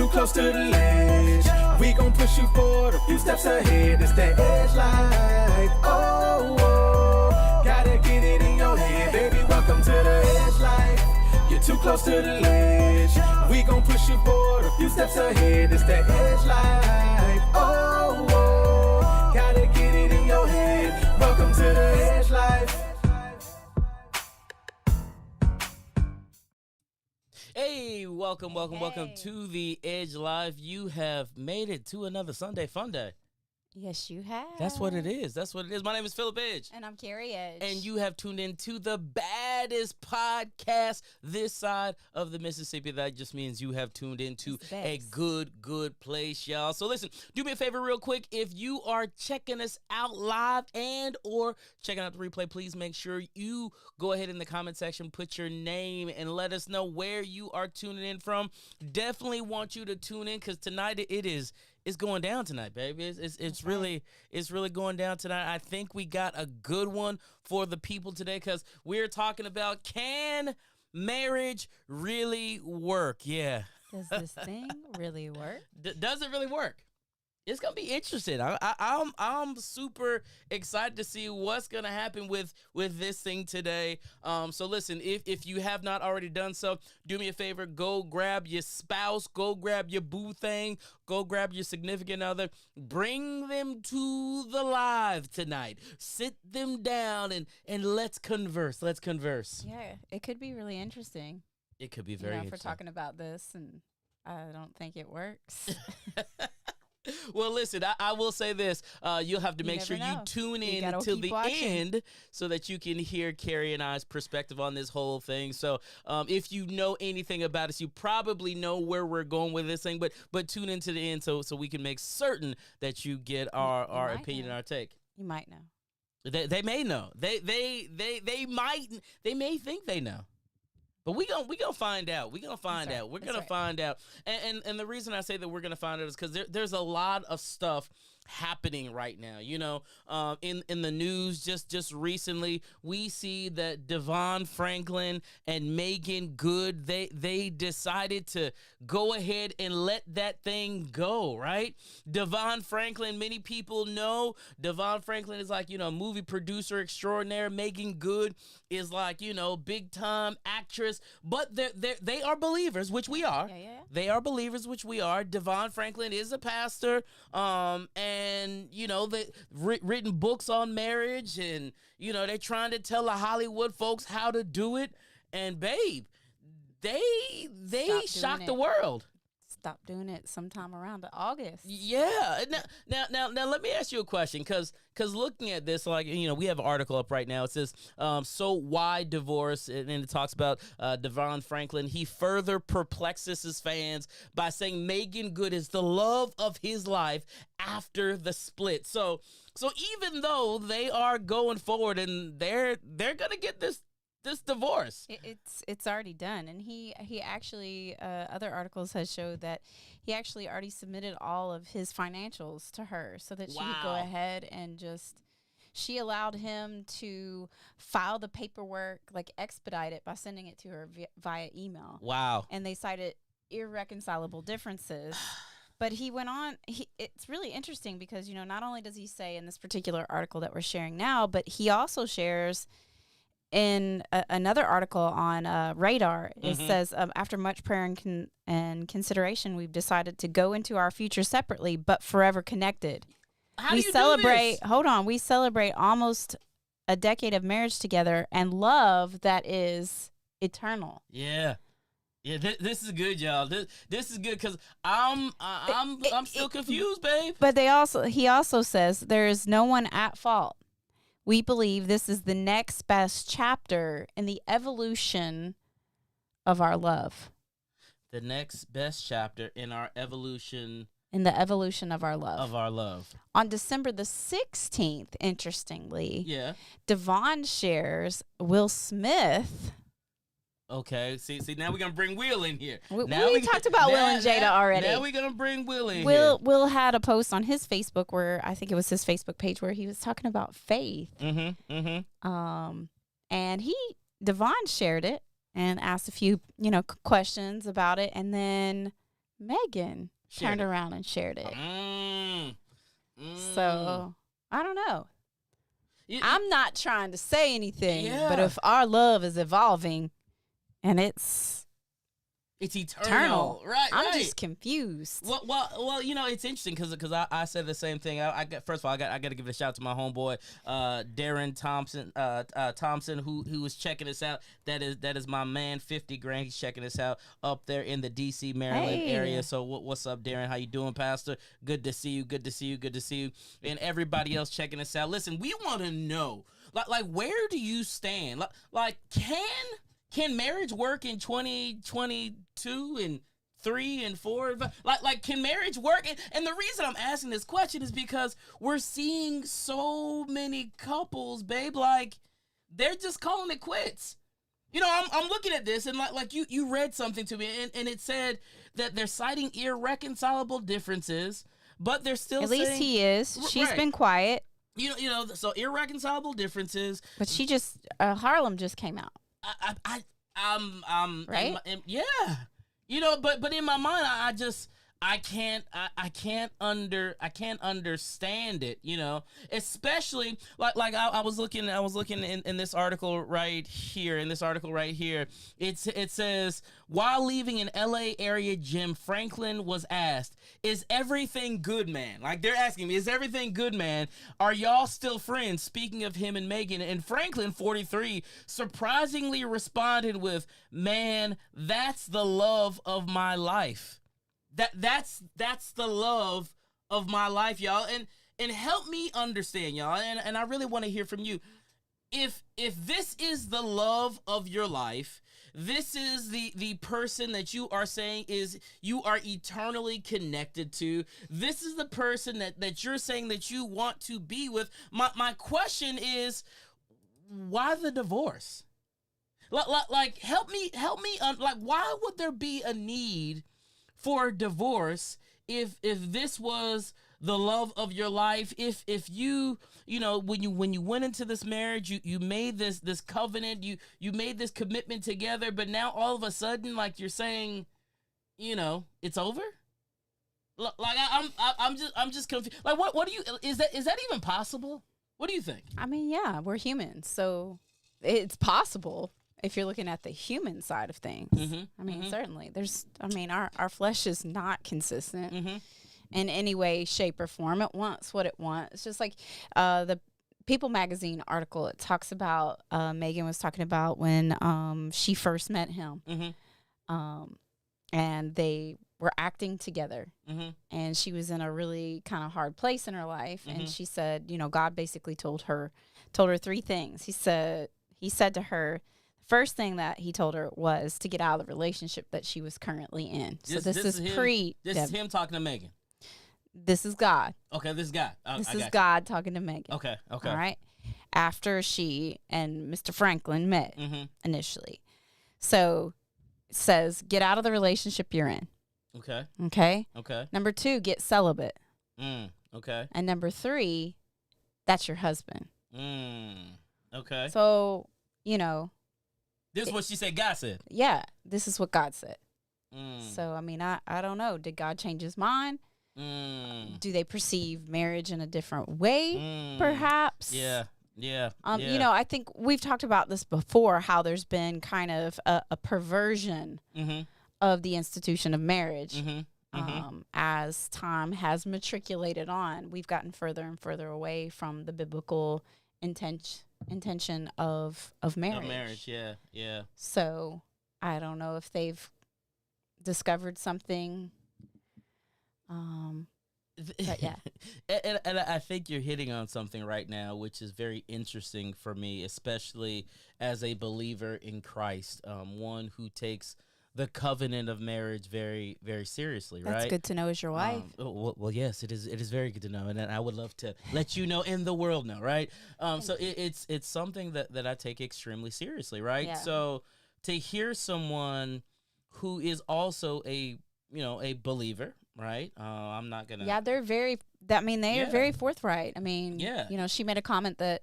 too close to the ledge. We gon' push you forward a few steps ahead. It's that edge life. Oh, oh, gotta get it in your head, baby. Welcome to the edge life. You're too close to the ledge. We gon' push you forward a few steps ahead. It's that edge life. Oh, oh, gotta get it in your head. Welcome to the edge life. Hey, welcome to the Edge Live. You have made it to another Sunday Fun Day. Yes, you have. That's what it is. My name is Phillip Edge. And I'm Carrie Edge. And you have tuned in to the baddest podcast this side of the Mississippi. That just means you have tuned into a good place, y'all. So listen, do me a favor real quick. If you are checking us out live and or checking out the replay, please make sure you go ahead in the comment section, put your name, and let us know where you are tuning in from. Definitely want you to tune in because tonight it's going down tonight, baby. It's really going down tonight. I think we got a good one for the people today because we're talking about, can marriage really work? Yeah. Does this thing really work? Does it really work? It's gonna be interesting. I'm super excited to see what's gonna happen with this thing today. So listen, if you have not already done so, do me a favor. Go grab your spouse. Go grab your boo thing. Go grab your significant other. Bring them to the live tonight. Sit them down and let's converse. Let's converse. Yeah, it could be really interesting. It could be very interesting. If we're talking about this, and I don't think it works. Well, listen, I will say this. You'll have to make sure you tune in until the end so that you can hear Carrie and I's perspective on this whole thing. So if you know anything about us, you probably know where we're going with this thing, but tune into the end so we can make certain that you get our opinion and our take. You might know. They may know. They may think they know. But we gonna find out. We're gonna find out. And the reason I say that we're gonna find out is because there's a lot of stuff happening right now. You know, in the news just recently, we see that Devon Franklin and Megan Good, they decided to go ahead and let that thing go, right? Devon Franklin, many people know Devon Franklin is like, movie producer extraordinaire. Megan Good is like, big time actress, but they are believers, which we are. Yeah. They are believers, which we are. Devon Franklin is a pastor, and they written books on marriage, and they're trying to tell the Hollywood folks how to do it. And babe, they shocked the world. Stop doing it sometime around August. Yeah. Now, let me ask you a question, because looking at this, like, we have an article up right now. It says, so why divorce? And it talks about Devon Franklin. He further perplexes his fans by saying Megan Good is the love of his life after the split. So even though they are going forward and they're gonna get this divorce, it's already done. And he actually, other articles has showed that he actually already submitted all of his financials to her so that she could go ahead and she allowed him to file the paperwork, like expedite it by sending it to her via email. Wow. And they cited irreconcilable differences. But he went on, it's really interesting because, not only does he say in this particular article that we're sharing now, but he also shares in another article on Radar. It says, after much prayer and consideration, we've decided to go into our future separately, but forever connected. We celebrate almost a decade of marriage together and love that is eternal. Yeah. Yeah, this is good, y'all. This is good because I'm still confused, babe. But he also says there is no one at fault. We believe this is the next best chapter in the evolution of our love. The next best chapter in our evolution. In the evolution of our love. Of our love. On December the 16th, interestingly, Devon shares Will Smith. Okay, see, now we're going to bring Will in here. We talked about Will and Jada already. Now we're going to bring Will in here. Will had a post on his Facebook where, I think it was his Facebook page, where he was talking about faith. And Devon shared it and asked a few, questions about it. And then Megan turned around and shared it. So I don't know. I'm not trying to say anything, but if our love is evolving and it's eternal, right? I'm just confused. Well, it's interesting because I said the same thing. First of all, I got to give a shout out to my homeboy, Darren Thompson, who was checking us out. That is my man, 50 grand. He's checking us out up there in the DC, Maryland area. So what's up, Darren? How you doing, Pastor? Good to see you. Good to see you. Good to see you. And everybody else checking us out. Listen, we want to like where do you stand? Like can marriage work in 2022 and 3 and 4? Like can marriage work? And the reason I'm asking this question is because we're seeing so many couples, babe, like they're just calling it quits. I'm looking at this and like you read something to me and it said that they're citing irreconcilable differences, but they're still saying, least he is. She's been quiet. So irreconcilable differences. But she just Harlem just came out. I'm right. Yeah, but in my mind, I can't understand it. Especially like I was looking in this article right here. It says, while leaving an LA area gym, Franklin was asked, "Is everything good, man?" Like they're asking me, "Is everything good, man? Are y'all still friends?" Speaking of him and Megan, and Franklin, 43, surprisingly responded with, "Man, that's the love of my life. That's the love of my life, y'all." And help me understand, y'all. And I really want to hear from you. If this is the love of your life, this is the person that you are saying is you are eternally connected to. This is the person that you're saying that you want to be with. My question is, why the divorce? Like help me like why would there be a need for divorce if this was the love of your life? If you when you went into this marriage, you made this covenant, you made this commitment together, but now all of a sudden, like you're saying, it's over. Like I'm just confused. Like what do you is that even possible? What do you think? I mean, yeah, we're humans, so it's possible. If you're looking at the human side of things, I mean, certainly our flesh is not consistent in any way, shape, or form. It wants what it wants. It's just like the People magazine article. It talks about Megan was talking about when she first met him, and they were acting together, and she was in a really kind of hard place in her life, and she said, God basically told her 3 things. He said to her, first thing that he told her was to get out of the relationship that she was currently in. So this is him talking to Megan. This is God. Okay, this is God. This is God talking to Megan. Okay. All right. After she and Mr. Franklin met initially. So it says, get out of the relationship you're in. Okay. Number 2, get celibate. Okay. And number 3, that's your husband. Okay. So, this is what she said God said. Yeah, this is what God said. So, I mean, I don't know. Did God change his mind? Do they perceive marriage in a different way, perhaps? Yeah. I think we've talked about this before, how there's been kind of a perversion of the institution of marriage. As time has matriculated on, we've gotten further and further away from the biblical intention of marriage. Of marriage, yeah. So I don't know if they've discovered something. But yeah. and I think you're hitting on something right now, which is very interesting for me, especially as a believer in Christ, one who takes the covenant of marriage very, very seriously, right? That's good to know as your wife. Well, yes, it is. It is very good to know, and I would love to let you know and the world know, right? So it's something that I take extremely seriously, right? Yeah. So to hear someone who is also a believer, right? I'm not gonna. Yeah, they're very. They're very forthright. I mean, she made a comment that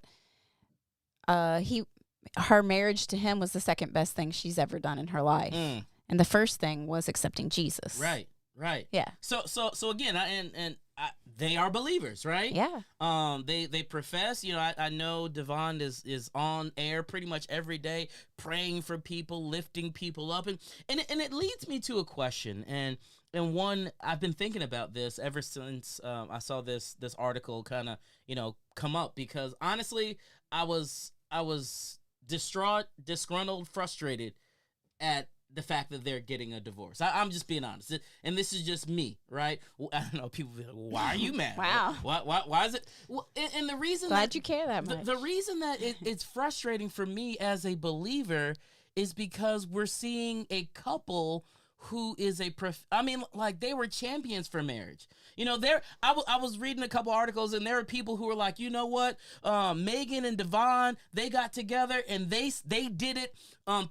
her marriage to him was the second best thing she's ever done in her life. And the first thing was accepting Jesus. Right. Right. Yeah. So again, they are believers, right? Yeah. They profess. I know Devon is on air pretty much every day, praying for people, lifting people up, and it leads me to a question, and one I've been thinking about this ever since I saw this article kind of come up, because honestly, I was distraught, disgruntled, frustrated at the fact that they're getting a divorce. I'm just being honest, and this is just me, right? I don't know. People be like, "Why are you mad? Wow. Why is it?" Well, and the reason Glad you care that much. The reason that it's frustrating for me as a believer is because we're seeing a couple who is they were champions for marriage. I was reading a couple articles, and there are people who were like, you know what, Megan and Devon, they got together, and they did it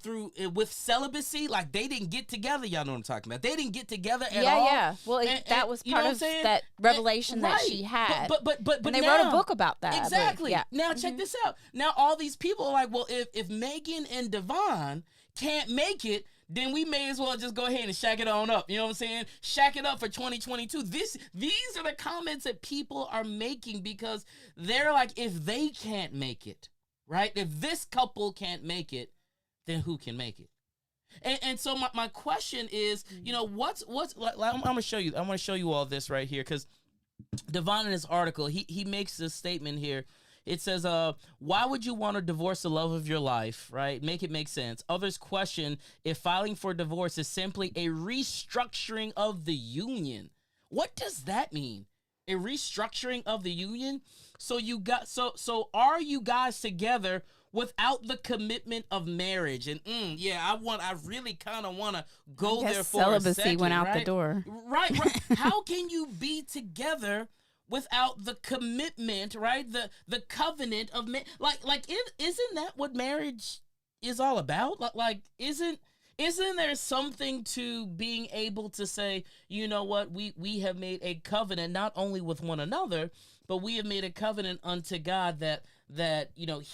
through with celibacy. Like, they didn't get together. Y'all know what I'm talking about. They didn't get together at all. Yeah. Well, that was part of that revelation that she had. But and they now, wrote a book about that. Exactly. Yeah. Now check this out. Now all these people are like, well, if Megan and Devon can't make it, then we may as well just go ahead and shack it on up. You know what I'm saying? Shack it up for 2022. These are the comments that people are making, because they're like, if they can't make it, right? If this couple can't make it, then who can make it? And so my question is, what's like, I'm gonna show you. I want to show you all this right here, because Devon, in his article, he makes this statement here. It says, why would you want to divorce the love of your life, right? Make it make sense. Others question if filing for divorce is simply a restructuring of the union. What does that mean? A restructuring of the union? So are you guys together without the commitment of marriage? And I really kind of want to go there for celibacy a second, went out right? the door. Right. How can you be together without the commitment, right? The covenant of isn't that what marriage is all about? Like isn't there something to being able to say, you know what, we have made a covenant not only with one another, but we have made a covenant unto God that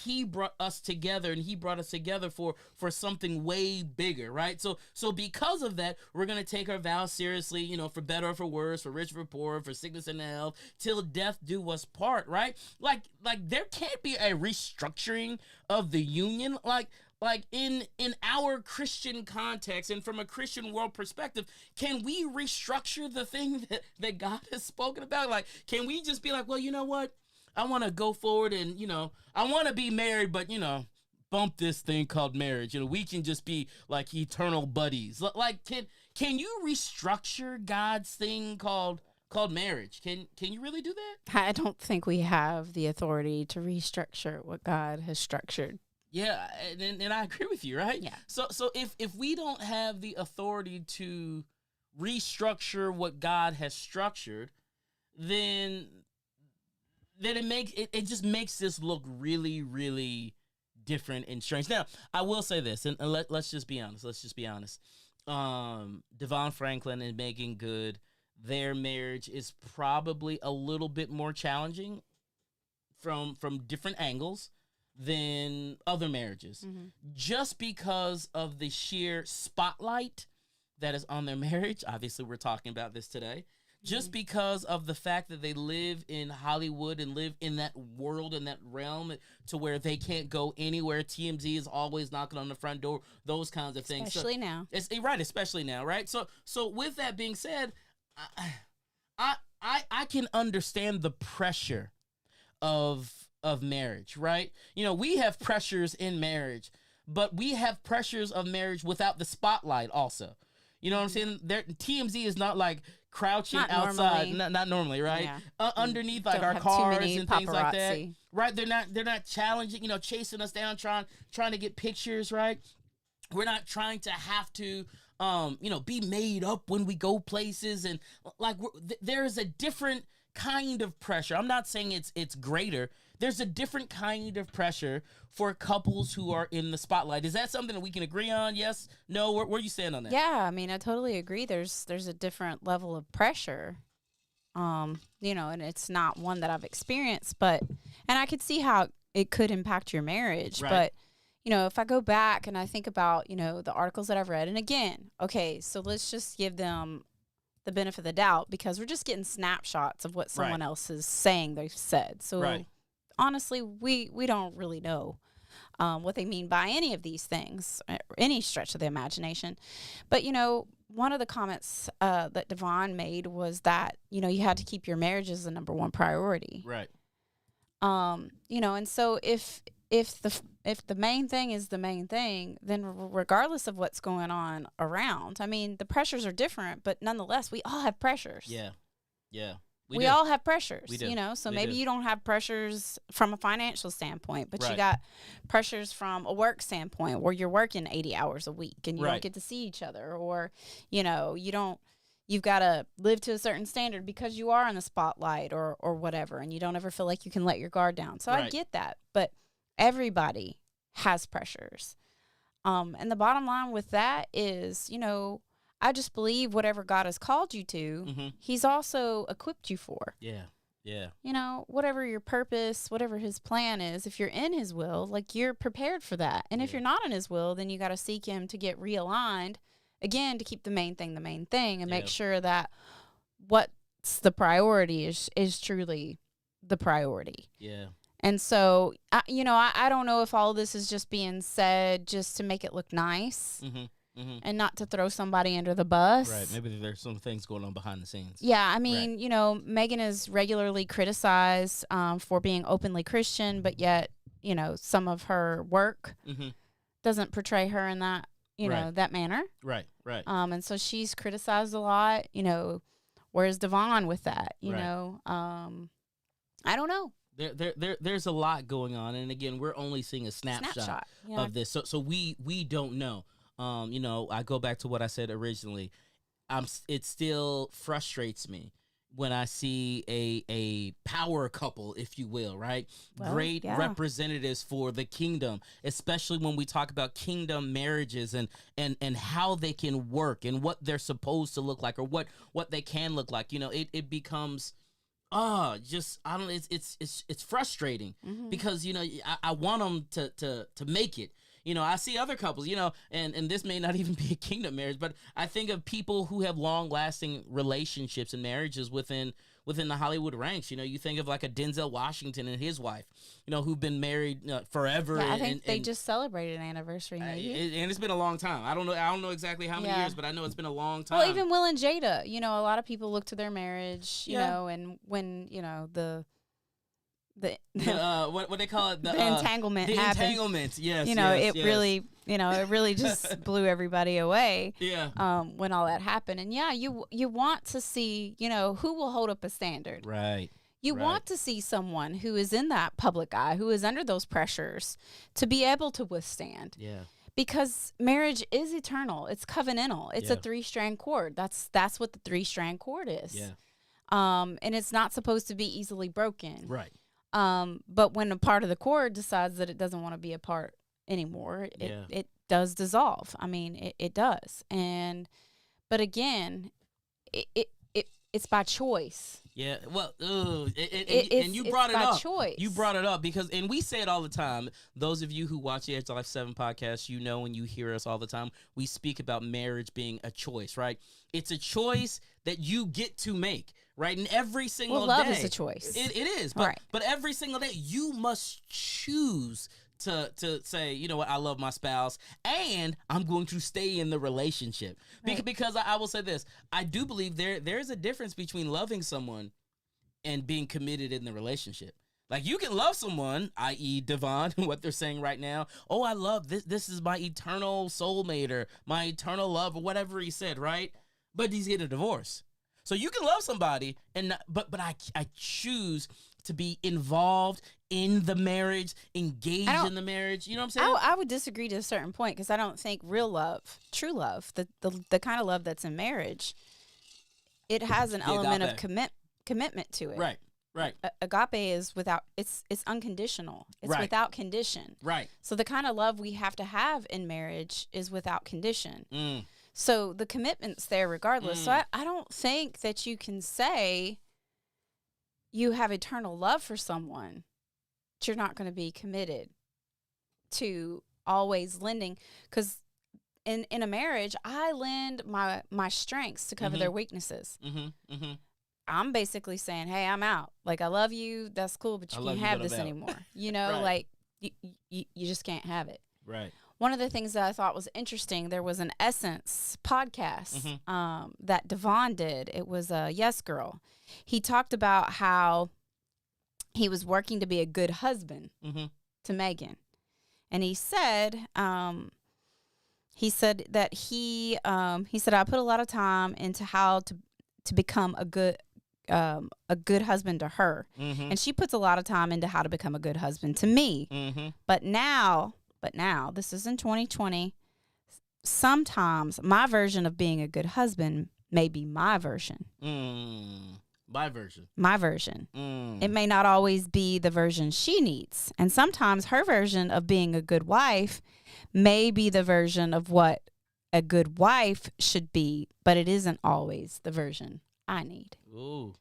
he brought us together, and he brought us together for something way bigger, right? So because of that, we're going to take our vows seriously, for better or for worse, for rich or for poor, for sickness and health, till death do us part, right? Like there can't be a restructuring of the union. Like in our Christian context and from a Christian world perspective, can we restructure the thing that God has spoken about? Like, can we just be like, well, you know what? I want to go forward and, I want to be married, but, bump this thing called marriage. We can just be like eternal buddies. Like, can you restructure God's thing called marriage? Can you really do that? I don't think we have the authority to restructure what God has structured. Yeah, and I agree with you, right? Yeah. So if we don't have the authority to restructure what God has structured, then it just makes this look really, really different and strange. Now, I will say this, and let's just be honest. Devon Franklin and Megan Good, their marriage is probably a little bit more challenging from different angles than other marriages, just because of the sheer spotlight that is on their marriage. Obviously, we're talking about this today. Just because of the fact that they live in Hollywood and live in that world and that realm to where they can't go anywhere. TMZ is always knocking on the front door, those kinds of things. Especially now. Especially now, right? So with that being said, I can understand the pressure of marriage, right? We have pressures in marriage, but we have pressures of marriage without the spotlight also. You know what I'm saying? TMZ is not like crouching outside, not normally, right? Yeah. Underneath like our cars and things like that, right? They're not challenging, chasing us down, trying to get pictures, right? We're not trying to have to, be made up when we go places, and like there is a different kind of pressure. I'm not saying it's greater. There's a different kind of pressure for couples who are in the spotlight. Is that something that we can agree on? Yes? No? Where you stand on that? Yeah, I mean, I totally agree. There's a different level of pressure, and it's not one that I've experienced, and I could see how it could impact your marriage. Right. But, if I go back and I think about, the articles that I've read, and again, okay, so let's just give them the benefit of the doubt because we're just getting snapshots of what someone Right. else is saying they've said. So Right. honestly, we don't really know what they mean by any of these things, any stretch of the imagination. But, you know, one of the comments that Devon made was that, you know, you had to keep your marriage as the number one priority. Right. You know, and so if the main thing is the main thing, then regardless of what's going on around, I mean, the pressures are different, but nonetheless, we all have pressures. Yeah. Yeah. We do. all have pressures, We do. you know, so We maybe do. you don't have pressures from a financial standpoint, but you Right. got pressures from a work standpoint where you're working 80 hours a week and you Right. don't get to see each other, or, you know, you've got to live to a certain standard because you are in the spotlight or whatever, and you don't ever feel like you can let your guard down. So I Right. get that, but everybody has pressures. And the bottom line with that is, you know, I just believe whatever God has called you to, Mhm. he's also equipped you for. Yeah. Yeah. You know, whatever your purpose, whatever his plan is, if you're in his will, like, you're prepared for that. And if Yeah. you're not in his will, then you got to seek him to get realigned again, to keep the main thing, and make Yeah. sure that what's the priority is truly the priority. Yeah. And so, I don't know if all this is just being said just to make it look nice Mhm. Mhm. and not to throw somebody under the bus. Right. Maybe there's some things going on behind the scenes. Yeah, I mean, you know, Megan is regularly criticized for being openly Christian, but yet, you know, some of her work Mhm. doesn't portray her in that, you know, Right. that manner. Right. Right. And so she's criticized a lot. You know, where's Devon with that? You Right. know, I don't know. There's a lot going on, and again, we're only seeing a snapshot Yeah. of this. So we don't know. You know, I go back to what I said originally. It still frustrates me when I see a power couple, if you will, right? Well, Great yeah. representatives for the kingdom, especially when we talk about kingdom marriages and how they can work and what they're supposed to look like, or what they can look like. You know, it becomes it's frustrating because, you know, I want them to make it. You know, I see other couples, you know, and this may not even be a kingdom marriage, but I think of people who have long lasting relationships and marriages within the Hollywood ranks. You know, you think of like a Denzel Washington and his wife, you know, who've been married forever. Yeah, I think they just celebrated an anniversary, maybe. And it's been a long time. I don't know exactly how many Yeah. years, but I know it's been a long time. Well, even Will and Jada, you know, a lot of people look to their marriage, you Yeah. know, and when, you know, the what they call it, the entanglement the happened. entanglement. Yes, You know, yes, it yes. really just blew everybody away. Yeah. When all that happened. And yeah, you want to see, you know, who will hold up a standard. Right. You Right. want to see someone who is in that public eye, who is under those pressures, to be able to withstand. Yeah. Because marriage is eternal. It's covenantal. It's a Yeah. 3-strand cord. That's what the 3-strand cord is. Yeah. And it's not supposed to be easily broken. Right. But when a part of the cord decides that it doesn't want to be a part anymore, it does dissolve. I mean, it does. But again, it's by choice. Yeah. Well, It's you brought it by up. choice. You brought it up because, and we say it all the time. Those of you who watch the Edge Life 7 podcast, you know, and you hear us all the time, we speak about marriage being a choice, right? It's a choice that you get to make, right? And every single day. Love is a choice. It is. But, Right. but every single day, you must choose to say, you know what, I love my spouse and I'm going to stay in the relationship. Right. Because I will say this, I do believe there's a difference between loving someone and being committed in the relationship. Like, you can love someone, i.e. Devon, what they're saying right now. Oh, I love this. This is my eternal soulmate or my eternal love or whatever he said, right? But he's getting a divorce. So you can love somebody, and not, but I choose to be involved in the marriage, engaged in the marriage. You know what I'm saying? I would disagree to a certain point, because I don't think real love, true love, the kind of love that's in marriage, it has an element of commitment to it. Right. Right. Agape is it's unconditional. It's Right. without condition. Right. So the kind of love we have to have in marriage is without condition. Mm. So the commitment's there regardless. So I don't think that you can say you have eternal love for someone, but you're not going to be committed to always lending. Because in a marriage, I lend my strengths to cover their weaknesses. I'm basically saying, hey, I'm out. Like, I love you. That's cool, but you can't have this anymore. You know, Right. like you just can't have it. Right. One of the things that I thought was interesting, there was an Essence podcast that Devon did. It was a Yes Girl. He talked about how he was working to be a good husband to Megan. And he said that he said, I put a lot of time into how to become a good husband to her. And she puts a lot of time into how to become a good husband to me. But now, this is in 2020, sometimes my version of being a good husband may be my version. My version. My version. It may not always be the version she needs. And sometimes her version of being a good wife may be the version of what a good wife should be, but it isn't always the version I need. Ooh.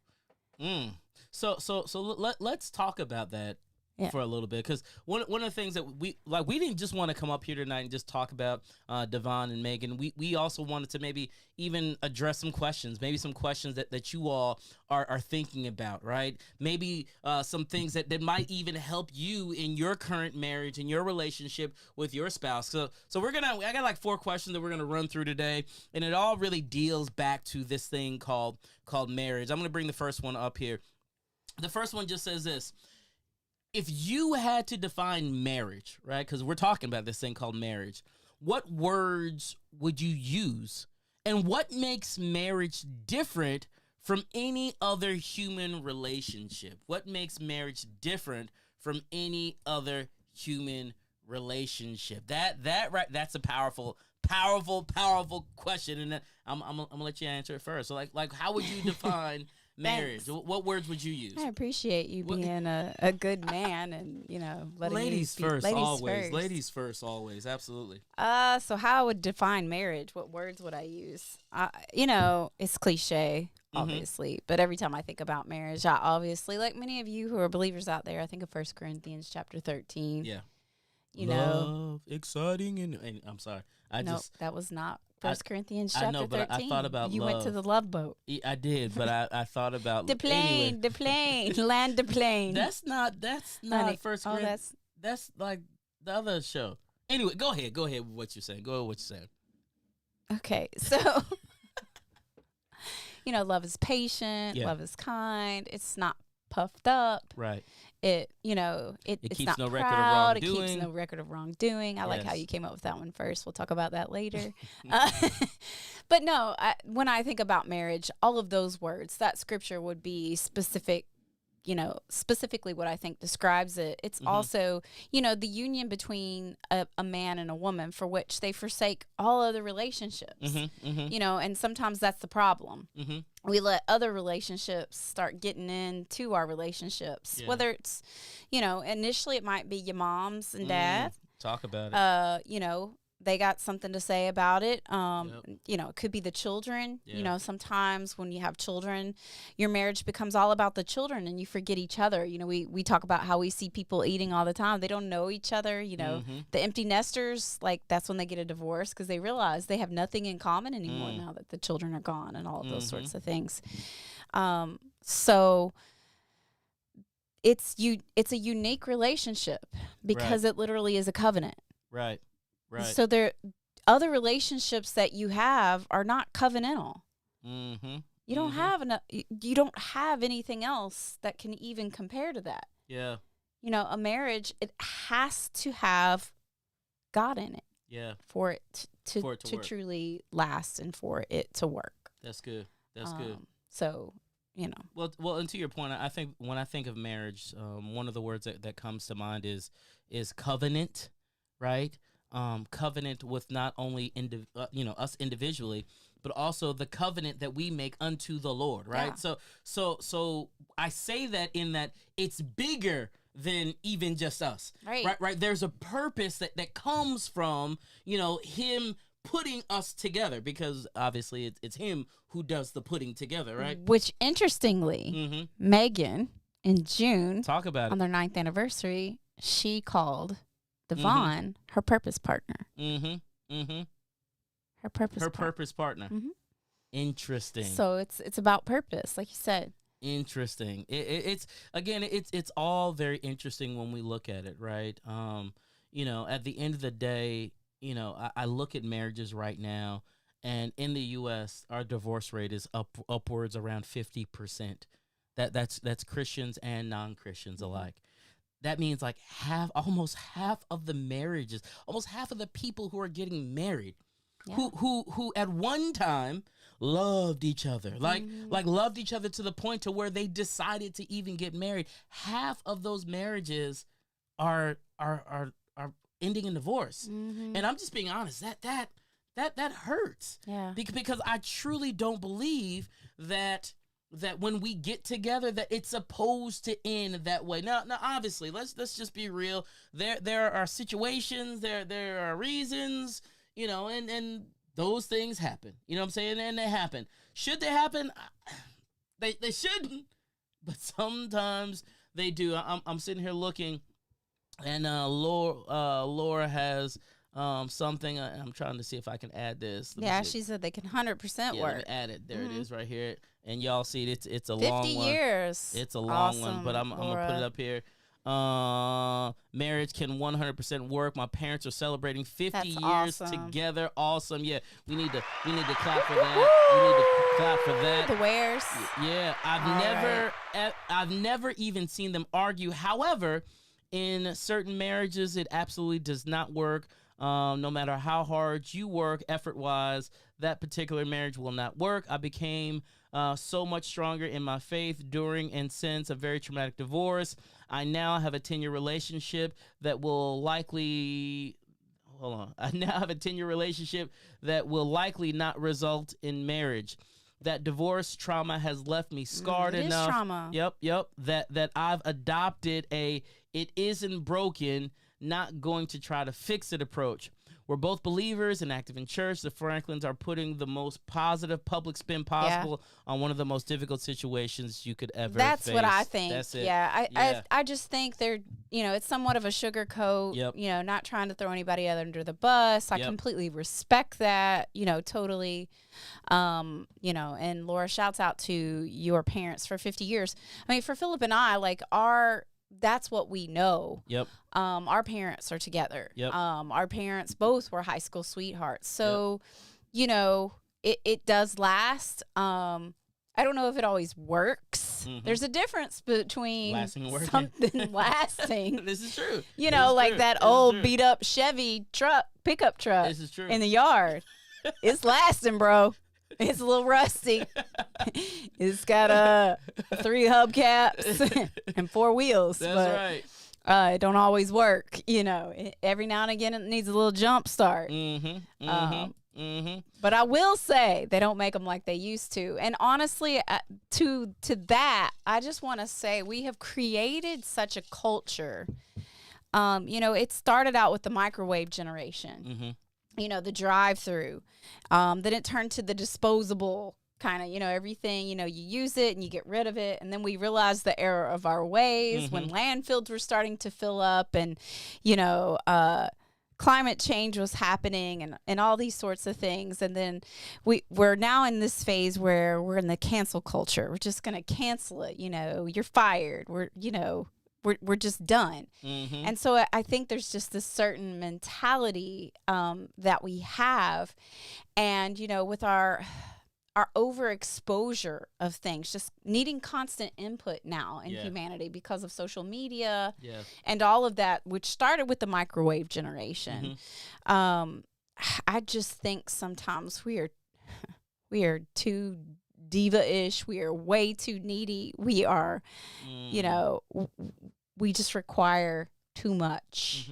So let's talk about that for a little bit, because one of the things that we didn't just want to come up here tonight and just talk about Devon and Megan. We also wanted to maybe even address some questions, maybe some questions that you all are thinking about, right? Maybe some things that might even help you in your current marriage, in your relationship with your spouse. So I got like 4 questions that we're gonna run through today, and it all really deals back to this thing called marriage. I'm gonna bring the first one up here. The first one just says this: if you had to define marriage, right, because we're talking about this thing called marriage, what words would you use? And what makes marriage different from any other human relationship? What makes marriage different from any other human relationship? That's a powerful question. And I'm gonna let you answer it first. So like how would you define marriage? What words would you use? I appreciate you being a good man and, letting ladies me speak. first, Ladies always. first. Ladies first, always. Absolutely. So how I would define marriage, what words would I use? It's cliche, obviously, but every time I think about marriage, I obviously, like many of you who are believers out there, I think of 1 Corinthians chapter 13. Yeah. Love, exciting, and I'm sorry. That was not 1 Corinthians chapter 13. I know, but I thought about you love. went to the Love Boat. I did, but I thought about the plane, land the plane. That's not Honey, First Corinthians. That's like the other show. Anyway, go ahead with what you're saying. Okay, so love is patient, love is kind. It's not puffed up. Right. It's keeps not no proud. record of wrongdoing. It keeps no record of wrongdoing. I like how you came up with that one first. We'll talk about that later. But no, when I think about marriage, all of those words, that scripture would be specific, specifically what I think describes it. It's also, the union between a man and a woman, for which they forsake all other relationships, and sometimes that's the problem. We let other relationships start getting into our relationships, whether it's, initially it might be your moms and dads. Talk about it. They got something to say about it. It could be the children. Sometimes when you have children, your marriage becomes all about the children and you forget each other. We talk about how we see people eating all the time. They don't know each other. The empty nesters, like that's when they get a divorce because they realize they have nothing in common anymore now that the children are gone and all of those sorts of things. So it's a unique relationship because it literally is a covenant. Right. So other relationships that you have are not covenantal. You don't have you don't have anything else that can even compare to that. Yeah. A marriage, it has to have God in it. Yeah. For it to truly last and for it to work. That's good. Good. So, Well, and to your point, I think when I think of marriage, one of the words that comes to mind is covenant, right? Covenant with not only us individually, but also the covenant that we make unto the Lord, right? Yeah. So I say that in that it's bigger than even just us, right? There's a purpose that comes from Him putting us together, because obviously it's Him who does the putting together, right? Which interestingly, Megan in June, talk about on their 9th anniversary, she called Devon her purpose partner. Her purpose. Her purpose partner. Mm-hmm. Interesting. So it's about purpose, like you said. Interesting. It's all very interesting when we look at it, right? At the end of the day, I look at marriages right now, and in the U.S., our divorce rate is upwards around 50%. That's Christians and non-Christians alike. That means like almost half of the marriages, almost half of the people who are getting married, who at one time loved each other, like loved each other to the point to where they decided to even get married. Half of those marriages are ending in divorce, and I'm just being honest. That hurts. Yeah. Because I truly don't believe that when we get together that it's supposed to end that way. Now obviously, let's just be real. There are situations, there are reasons, and those things happen. You know what I'm saying? And they happen. Should they happen? They shouldn't, but sometimes they do. I'm sitting here looking, and Laura has something. I'm trying to see if I can add this. She said they can 100% work. Let me add it. There it is right here. And y'all see it. It's a long one. 50 years. It's a long one, but I'm going to put it up here. Marriage can 100% work. My parents are celebrating 50 years together. Awesome. Yeah, we need to clap for that. We need to clap for that. The Wares. Yeah, I've never even seen them argue. However, in certain marriages, it absolutely does not work. No matter how hard you work effort-wise, that particular marriage will not work. I became so much stronger in my faith during and since a very traumatic divorce. I now have a 10-year relationship that will likely... Hold on. I now have a 10-year relationship that will likely not result in marriage. That divorce trauma has left me scarred enough. It is trauma. Yep. That I've adopted it isn't broken, not going to try to fix it approach. We're both believers and active in church. The Franklins are putting the most positive public spin possible on one of the most difficult situations you could ever That's face. what I think. That's it. Yeah, I just think they're, it's somewhat of a sugar coat, Yep. Not trying to throw anybody under the bus. I completely respect that, totally. And Laura, shouts out to your parents for 50 years. I mean, for Phillip and I, that's what we know. Yep. Our parents are together. Yep. Our parents both were high school sweethearts. So, it does last. I don't know if it always works. Mm-hmm. There's a difference between lasting and working. Something lasting. This is true. That old beat up Chevy pickup truck this is true. In the yard. It's lasting, bro. It's a little rusty. It's got 3 hubcaps and 4 wheels. That's right. It don't always work. Every now and again it needs a little jump start. But I will say they don't make them like they used to. And honestly, to that, I just want to say we have created such a culture. It started out with the microwave generation. Mm-hmm. The drive-through. Then it turned to the disposable kind of, everything, you use it and you get rid of it. And then we realized the error of our ways when landfills were starting to fill up and, climate change was happening and all these sorts of things. And then we're now in this phase where we're in the cancel culture. We're just going to cancel it. You're fired. We're just done. Mm-hmm. And so I think there's just this certain mentality that we have. And, with our overexposure of things, just needing constant input now in humanity because of social media and all of that, which started with the microwave generation. I just think sometimes we are too diva-ish. We are way too needy. We are, we just require too much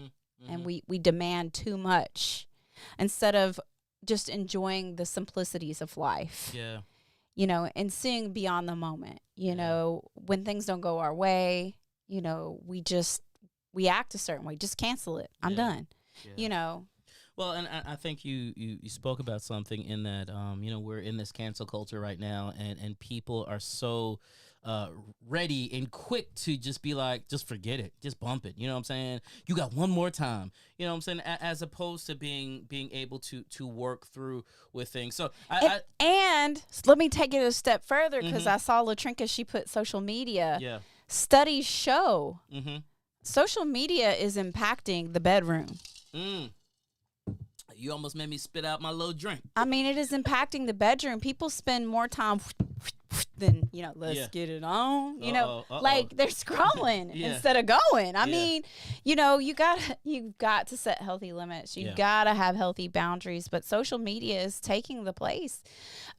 and we demand too much instead of just enjoying the simplicities of life. And seeing beyond the moment. When things don't go our way, we act a certain way. Just cancel it. I'm done. Well, and I think you spoke about something in that, we're in this cancel culture right now, and people are so ready and quick to just be like, just forget it, just bump it. You know what I'm saying? You got one more time. You know what I'm saying? As opposed to being able to work through with things. So and let me take it a step further, because I saw LaTrinka, she put social media. Yeah. Studies show social media is impacting the bedroom. You almost made me spit out my little drink. I mean, it is impacting the bedroom. People spend more time than, let's get it on. Like they're scrolling instead of going. I mean, you've got to set healthy limits. You've got to have healthy boundaries. But social media is taking the place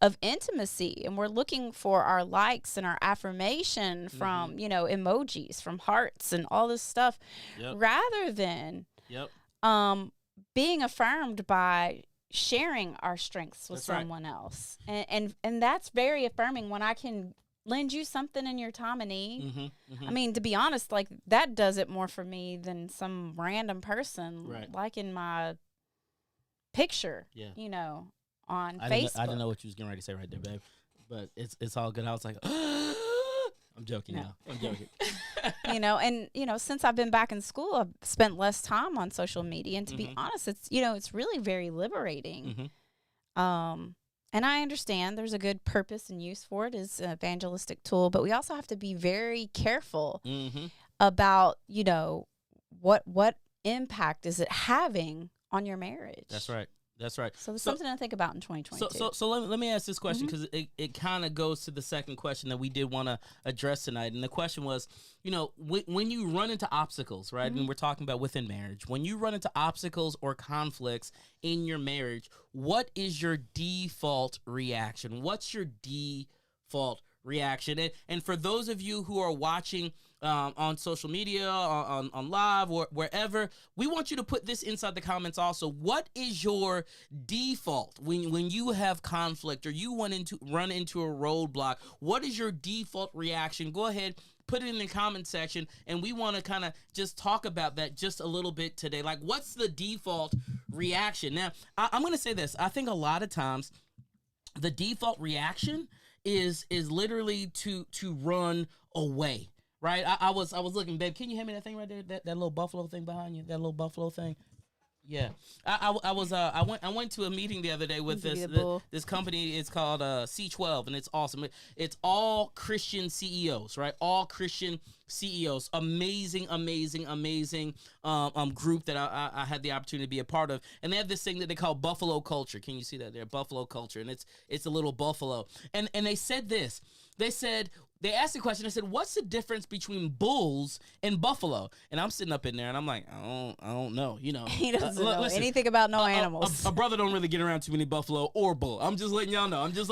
of intimacy, and we're looking for our likes and our affirmation from emojis, from hearts, and all this stuff, rather than being affirmed by sharing our strengths with someone else. And that's very affirming when I can lend you something in your time of need. I mean, to be honest, like, that does it more for me than some random person liking my picture, on Facebook. I didn't know what you was getting ready to say right there, babe. But it's all good. I was like, I'm joking now. I'm joking. Since I've been back in school, I've spent less time on social media, and to be honest, it's really very liberating. And I understand there's a good purpose and use for it as an evangelistic tool, but we also have to be very careful about, what impact is it having on your marriage. That's right. That's right. So there's something to think about in 2022. So let me ask this question, because it kind of goes to the second question that we did want to address tonight. And the question was, when you run into obstacles, right? And we're talking about within marriage. When you run into obstacles or conflicts in your marriage, what is your default reaction? What's your default reaction? And for those of you who are watching on social media, on live, or wherever, we want you to put this inside the comments also. What is your default when you have conflict or you run into a roadblock? What is your default reaction? Go ahead, put it in the comment section, and we want to kind of just talk about that just a little bit today. Like, what's the default reaction? Now, I'm going to say this. I think a lot of times the default reaction is literally to run away. Right, I was looking, babe. Can you hand me that thing right there? That little buffalo thing behind you. That little buffalo thing. Yeah, I went to a meeting the other day with this company. It's called C12, and it's awesome. It's all Christian CEOs, right? All Christian CEOs. Amazing group that I had the opportunity to be a part of. And they have this thing that they call buffalo culture. Can you see that there? Buffalo culture, and it's a little buffalo. And they said this. They asked the question. I said, "What's the difference between bulls and buffalo?" And I'm sitting up in there, and I'm like, I don't know. He doesn't know anything about animals. A brother don't really get around too many buffalo or bull. I'm just letting y'all know. I'm just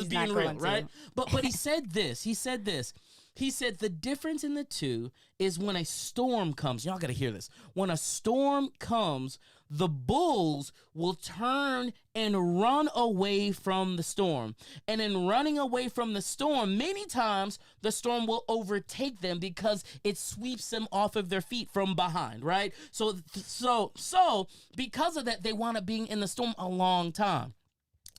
being real, right? But he said this. He said the difference in the two is when a storm comes. Y'all got to hear this. When a storm comes, the bulls will turn and run away from the storm. And in running away from the storm, many times the storm will overtake them because it sweeps them off of their feet from behind, right? So because of that, they wind up being in the storm a long time.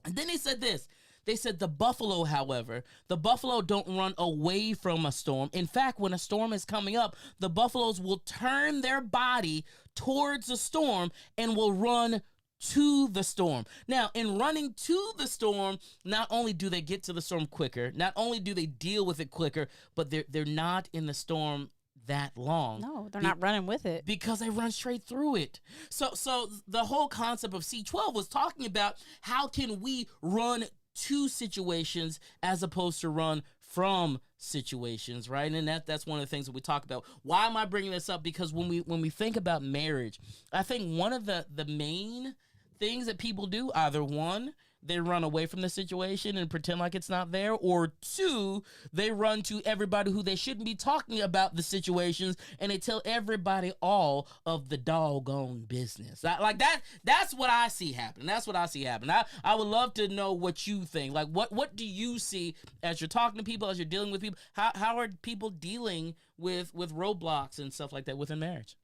And then he said this. They said the buffalo, however, don't run away from a storm. In fact, when a storm is coming up, the buffaloes will turn their body towards the storm and will run to the storm. Now, in running to the storm, not only do they get to the storm quicker, not only do they deal with it quicker, but they're not in the storm that long. No, they're not running with it. Because they run straight through it. So the whole concept of C12 was talking about how can we run to situations as opposed to run from situations, right? And that's one of the things that we talk about. Why am I bringing this up? Because when we think about marriage, I think one of the main things that people do, either one, they run away from the situation and pretend like it's not there, or two, they run to everybody who they shouldn't be talking about the situations, and they tell everybody all of the doggone business. That's what I see happen. I would love to know what you think. Like, what do you see as you're talking to people, as you're dealing with people? How are people dealing with roadblocks and stuff like that within marriage?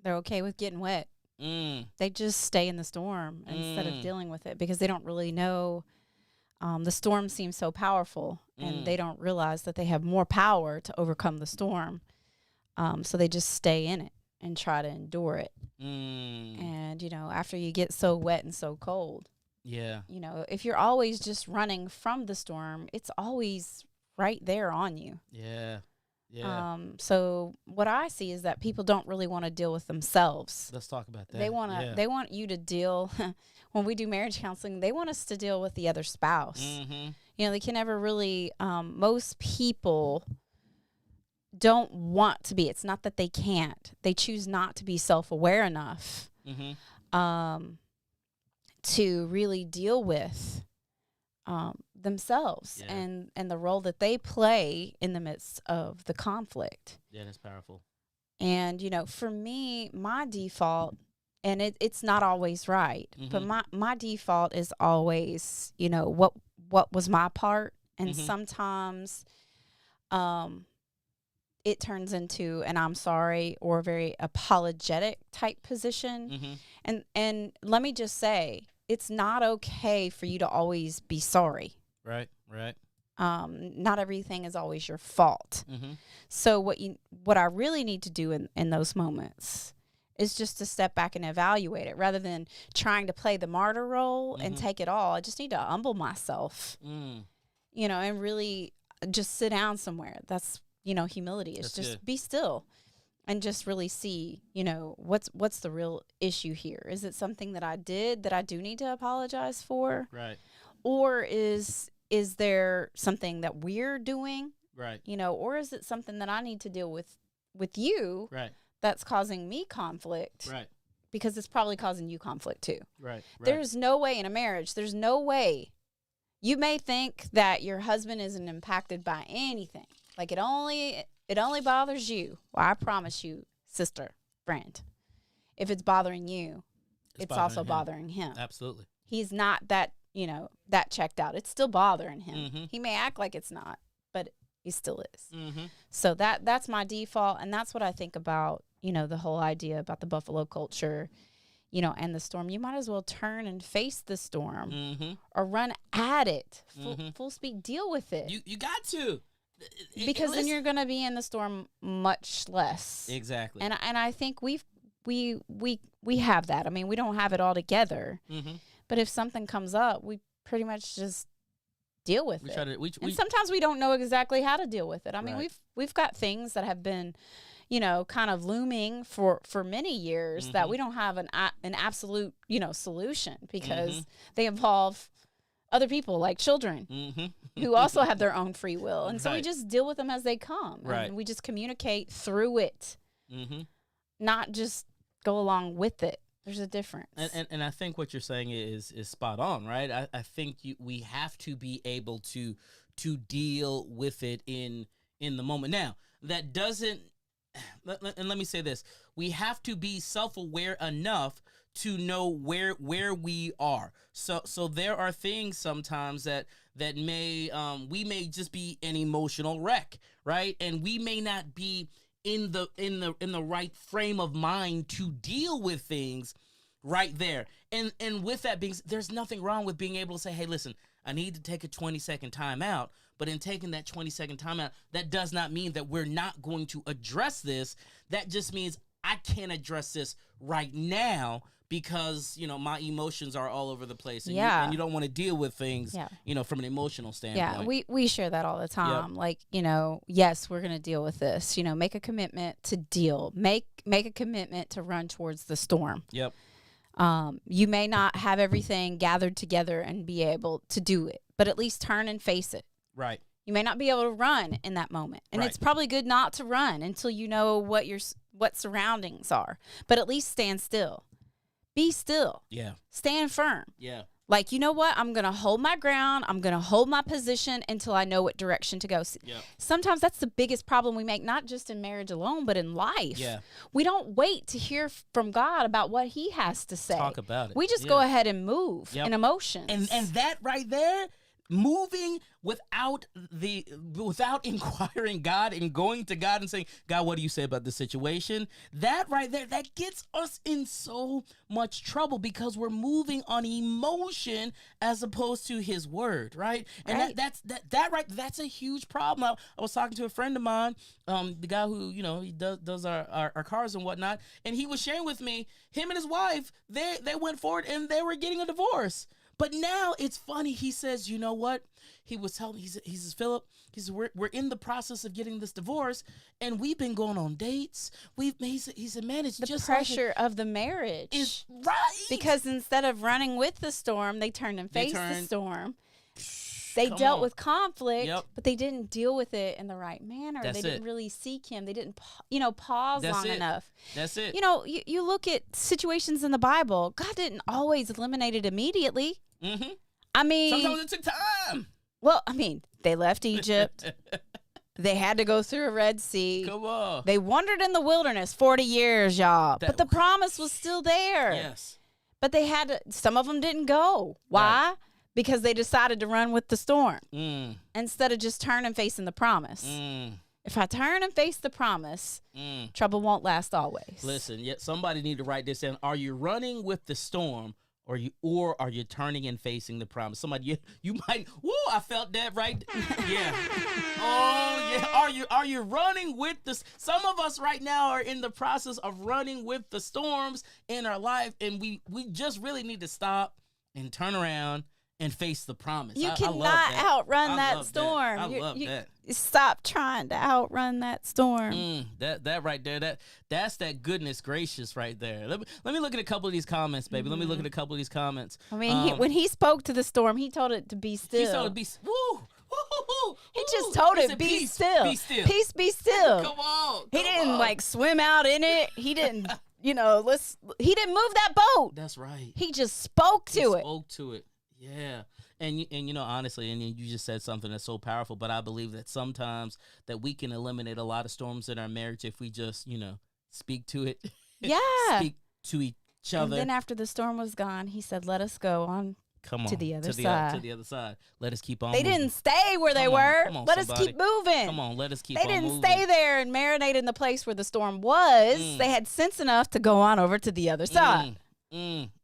They're okay with getting wet. They just stay in the storm instead of dealing with it because they don't really know the storm seems so powerful, and they don't realize that they have more power to overcome the storm. So they just stay in it and try to endure it. And, you know, after you get so wet and so cold, you know, if you're always just running from the storm, it's always right there on you. So what I see is that people don't really want to deal with themselves. Let's talk about that. They want you to deal when we do marriage counseling, they want us to deal with the other spouse. You know, they can never really, most people don't want to be. It's not that they can't. They choose not to be self-aware enough to really deal with themselves and the role that they play in the midst of the conflict. Yeah, that's powerful. And, you know, for me, my default, and it's not always right, but my default is always, you know, what was my part? And sometimes it turns into an I'm sorry or a very apologetic type position. And let me just say, it's not okay for you to always be sorry. Right. Not everything is always your fault. So what I really need to do in those moments is just to step back and evaluate it rather than trying to play the martyr role and take it all. I just need to humble myself, you know, and really just sit down somewhere. That's, you know, humility. It's just good. Be still and just really see, you know, what's the real issue here? Is it something that I did that I do need to apologize for? Right. Or is there something that we're doing? Right. You know, or is it something that I need to deal with you? Right. That's causing me conflict. Right. Because it's probably causing you conflict too. Right. There's no way in a marriage, there's no way. You may think that your husband isn't impacted by anything. Like it only bothers you. Well, I promise you, sister, friend, if it's bothering you, it's also bothering him. Absolutely. He's not that, you know, that checked out. It's still bothering him. He may act like it's not, but he still is. So that's my default, and that's what I think about, you know, the whole idea about the buffalo culture, you know, and the storm. You might as well turn and face the storm or run at it full speed. Deal with it. You got to. Because then you're going to be in the storm much less. Exactly. And I think we have that. I mean, we don't have it all together. But if something comes up, we pretty much just deal with it. And sometimes we don't know exactly how to deal with it. I mean, we've got things that have been, you know, kind of looming for many years that we don't have an absolute, you know, solution because they involve other people like children who also have their own free will. And so we just deal with them as they come. And we just communicate through it, not just go along with it. There's a difference. And I think what you're saying is spot on, right? I think we have to be able to deal with it in the moment. Now, that doesn't, and let me say this, we have to be self-aware enough to know where we are. So there are things sometimes that may we may just be an emotional wreck, right? And we may not be in the right frame of mind to deal with things right there. And with that being, there's nothing wrong with being able to say, hey, listen, I need to take a 20-second time out. But in taking that 20-second time out, that does not mean that we're not going to address this. That just means I can't address this right now because, you know, my emotions are all over the place. And you don't want to deal with things, you know, from an emotional standpoint. Yeah, we share that all the time. Like, you know, yes, we're going to deal with this. You know, make a commitment to deal. Make a commitment to run towards the storm. Yep. You may not have everything gathered together and be able to do it, but at least turn and face it. Right. You may not be able to run in that moment. And it's probably good not to run until you know what surroundings are. But at least stand still. Be still. Yeah. Stand firm. Yeah. Like, you know what? I'm going to hold my ground. I'm going to hold my position until I know what direction to go. Yep. Sometimes that's the biggest problem we make, not just in marriage alone, but in life. Yeah. We don't wait to hear from God about what he has to say. Talk about it. We just go ahead and move in emotions. And that right there, moving without inquiring God and going to God and saying, God, what do you say about this situation? That right there, that gets us in so much trouble because we're moving on emotion as opposed to his word, right? And that's a huge problem. I was talking to a friend of mine, the guy who, he does our cars and whatnot, and he was sharing with me, him and his wife, they went forward and they were getting a divorce. But now it's funny. He says, you know what? He was telling me, he says, Phillip, he says, we're in the process of getting this divorce, and we've been going on dates. He said, man, it's just the pressure of the marriage is right. Because instead of running with the storm, they turned and faced the storm. They dealt with conflict, but they didn't deal with it in the right manner. They didn't really seek him. They didn't, pause long enough. That's it. You look at situations in the Bible. God didn't always eliminate it immediately. Mm-hmm. I mean, sometimes it took time. Well, I mean, they left Egypt. They had to go through a Red Sea. Come on. They wandered in the wilderness 40 years, y'all. But the promise was still there. Yes. But they had to, some of them didn't go. Why? Right. Because they decided to run with the storm instead of just turn and facing the promise. If I turn and face the promise, trouble won't last always. Listen, somebody need to write this down. Are you running with the storm, or are you turning and facing the promise? Somebody, you might. Woo! I felt that right. Yeah. Oh yeah. Are you running with the? Some of us right now are in the process of running with the storms in our life, and we just really need to stop and turn around and face the promise. You cannot outrun that storm. I love that. Stop trying to outrun that storm. That right there, that's that goodness gracious right there. Let me look at a couple of these comments, baby. Let me look at a couple of these comments. I mean, when he spoke to the storm, he told it to be still. He told it to be woo. He just told it, be still. Be still. Peace, be still. Come on. He didn't swim out in it. He didn't, he didn't move that boat. That's right. He just spoke to it. Spoke to it. Yeah. And honestly, and you just said something that's so powerful, but I believe that sometimes that we can eliminate a lot of storms in our marriage if we just, speak to it. Yeah. Speak to each other. And then after the storm was gone, he said, let us go on. Come on. To the other side. To the other side. Let us keep on They moving. didn't stay where they were. Come on, let somebody. us keep moving. Come on, let us keep on moving. They didn't stay there and marinate in the place where the storm was. They had sense enough to go on over to the other side.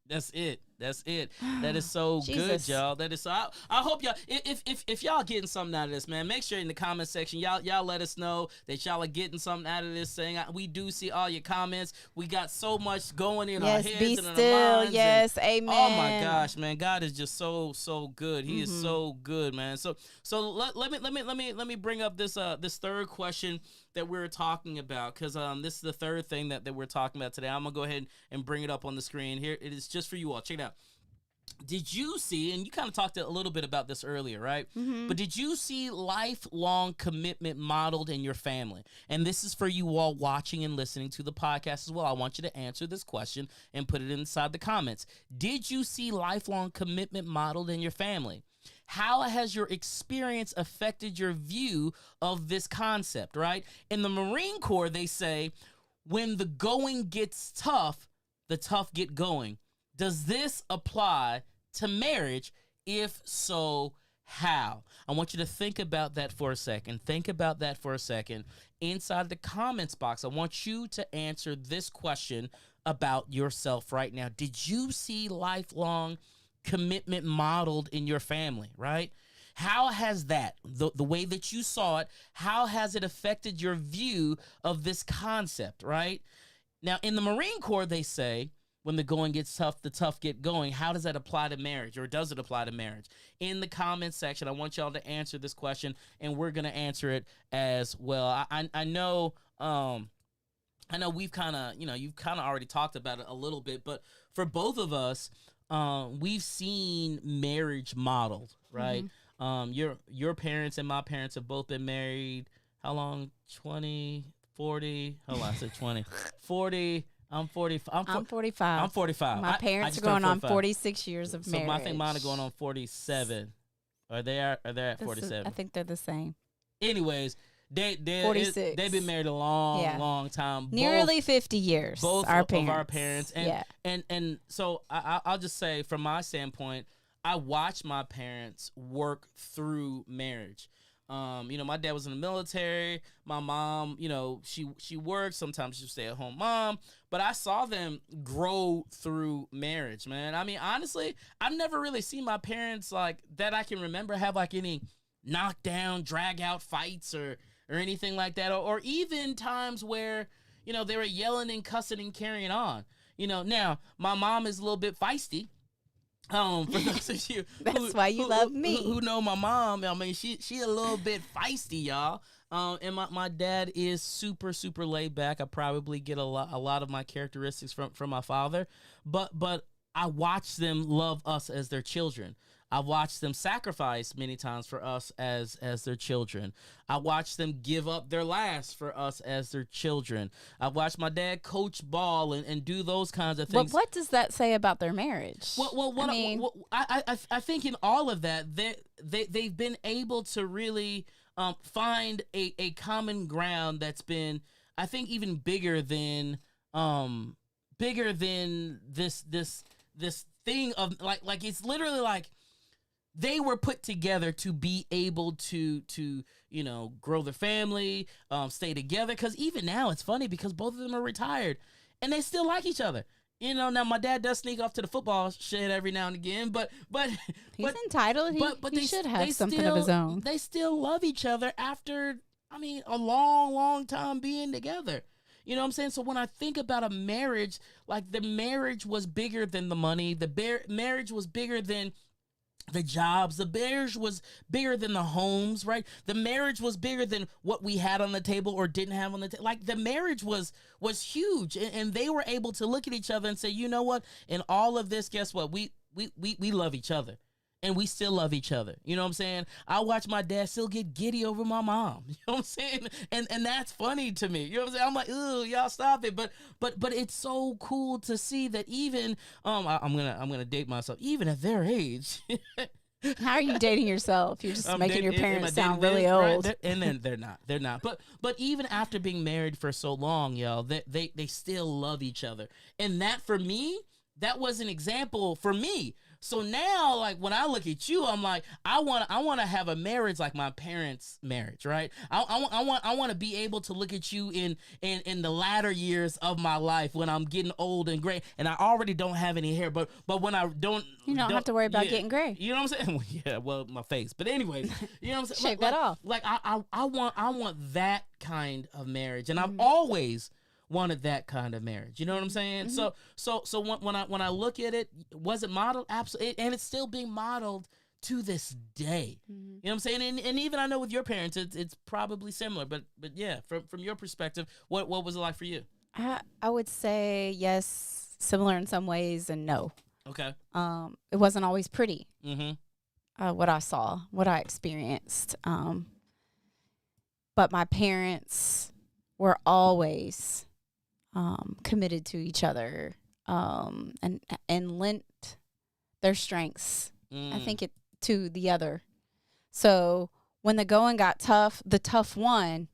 That's it. That's it. That is so Jesus. good, y'all. That is so. I hope y'all, if y'all getting something out of this, man, make sure in the comment section y'all let us know that y'all are getting something out of this thing. We do see all your comments. We got so much going in our heads be and in still. our minds. Yes, amen. Oh my gosh, man, God is just so good. He is so good, man. So let me bring up this third question that we're talking about, because this is the third thing that we're talking about today. I'm gonna go ahead and bring it up on the screen here. It is just for you all. Check it out. Did you see, and you kind of talked a little bit about this earlier, right? But did you see lifelong commitment modeled in your family? And this is for you all watching and listening to the podcast as well. I want you to answer this question and put it inside the comments. Did you see lifelong commitment modeled in your family? How has your experience affected your view of this concept, right? In the Marine Corps, they say, when the going gets tough, the tough get going. Does this apply to marriage? If so, how? I want you to think about that for a second. Inside the comments box, I want you to answer this question about yourself right now. Did you see lifelong commitment modeled in your family, right? How has that, the way that you saw it, how has it affected your view of this concept, right? Now, in the Marine Corps, they say, when the going gets tough, the tough get going. How does that apply to marriage, or does it apply to marriage? In the comments section, I want y'all to answer this question, and we're going to answer it as well. I know we've kind of, you've kind of already talked about it a little bit, but for both of us, we've seen marriage modeled, right? Your parents and my parents have both been married. How long? 20, 40. Hold on, I said 20. 40. I'm 45. I'm 45. I'm 45. My parents are going on 46 years of marriage. So I think mine are going on 47. Are they at 47? I think they're the same. Anyways, they've been married a long time. Nearly 50 years. Both our of parents. our parents. And so I'll just say, from my standpoint, I watched my parents work through marriage. My dad was in the military. My mom, she worked. Sometimes she'd stay at home mom. But I saw them grow through marriage, man. I mean, honestly, I've never really seen my parents like that I can remember have like any knockdown, drag out fights or anything like that. Or even times where, they were yelling and cussing and carrying on. Now my mom is a little bit feisty. For those of you that's why you love me. Who know my mom, I mean, she a little bit feisty, y'all. And my dad is super, super laid back. I probably get a lot of my characteristics from my father, but I watch them love us as their children. I watched them sacrifice many times for us as their children. I watched them give up their last for us as their children. I watched my dad coach ball and do those kinds of things. But what does that say about their marriage? I think in all of that, they've been able to really find a common ground that's been, I think, even bigger than this thing of like it's literally like they were put together to be able to grow their family, stay together. Because even now it's funny because both of them are retired and they still like each other. Now my dad does sneak off to the football shed every now and again, but he's entitled. He should have something of his own. They still love each other after, a long, long time being together. You know what I'm saying? So when I think about a marriage, like the marriage was bigger than the money. The marriage was bigger than the jobs. The marriage was bigger than the homes, right? The marriage was bigger than what we had on the table or didn't have on the table. Like the marriage was huge, and they were able to look at each other and say, you know what? In all of this, guess what? We love each other. And we still love each other. You know what I'm saying? I watch my dad still get giddy over my mom. You know what I'm saying? And that's funny to me. You know what I'm saying? I'm like, ooh, y'all stop it. But it's so cool to see that even I'm gonna date myself. Even at their age. How are you dating yourself? You're just making your parents sound really old. Right? And then they're not. But even after being married for so long, y'all, they still love each other. And that for me, that was an example for me. So now, like, when I look at you, I'm like, I want to have a marriage like my parents' marriage, right? I want to be able to look at you in the latter years of my life when I'm getting old and gray, and I already don't have any hair, but when I don't, you don't have to worry about getting gray. You know what I'm saying? Well, yeah, well, my face, but anyways, you know what I'm saying? Shave that off. Like I want that kind of marriage, and I've always wanted that kind of marriage. You know what I'm saying? Mm-hmm. So when I look at it, was it modeled? Absolutely. And it's still being modeled to this day. Mm-hmm. You know what I'm saying? And even I know with your parents, it's probably similar. But yeah, from your perspective, what was it like for you? I would say yes, similar in some ways, and no. Okay. It wasn't always pretty. Mm-hmm. What I saw, what I experienced. But my parents were always committed to each other, and lent their strengths, I think, to the other. So when the going got tough, the tough one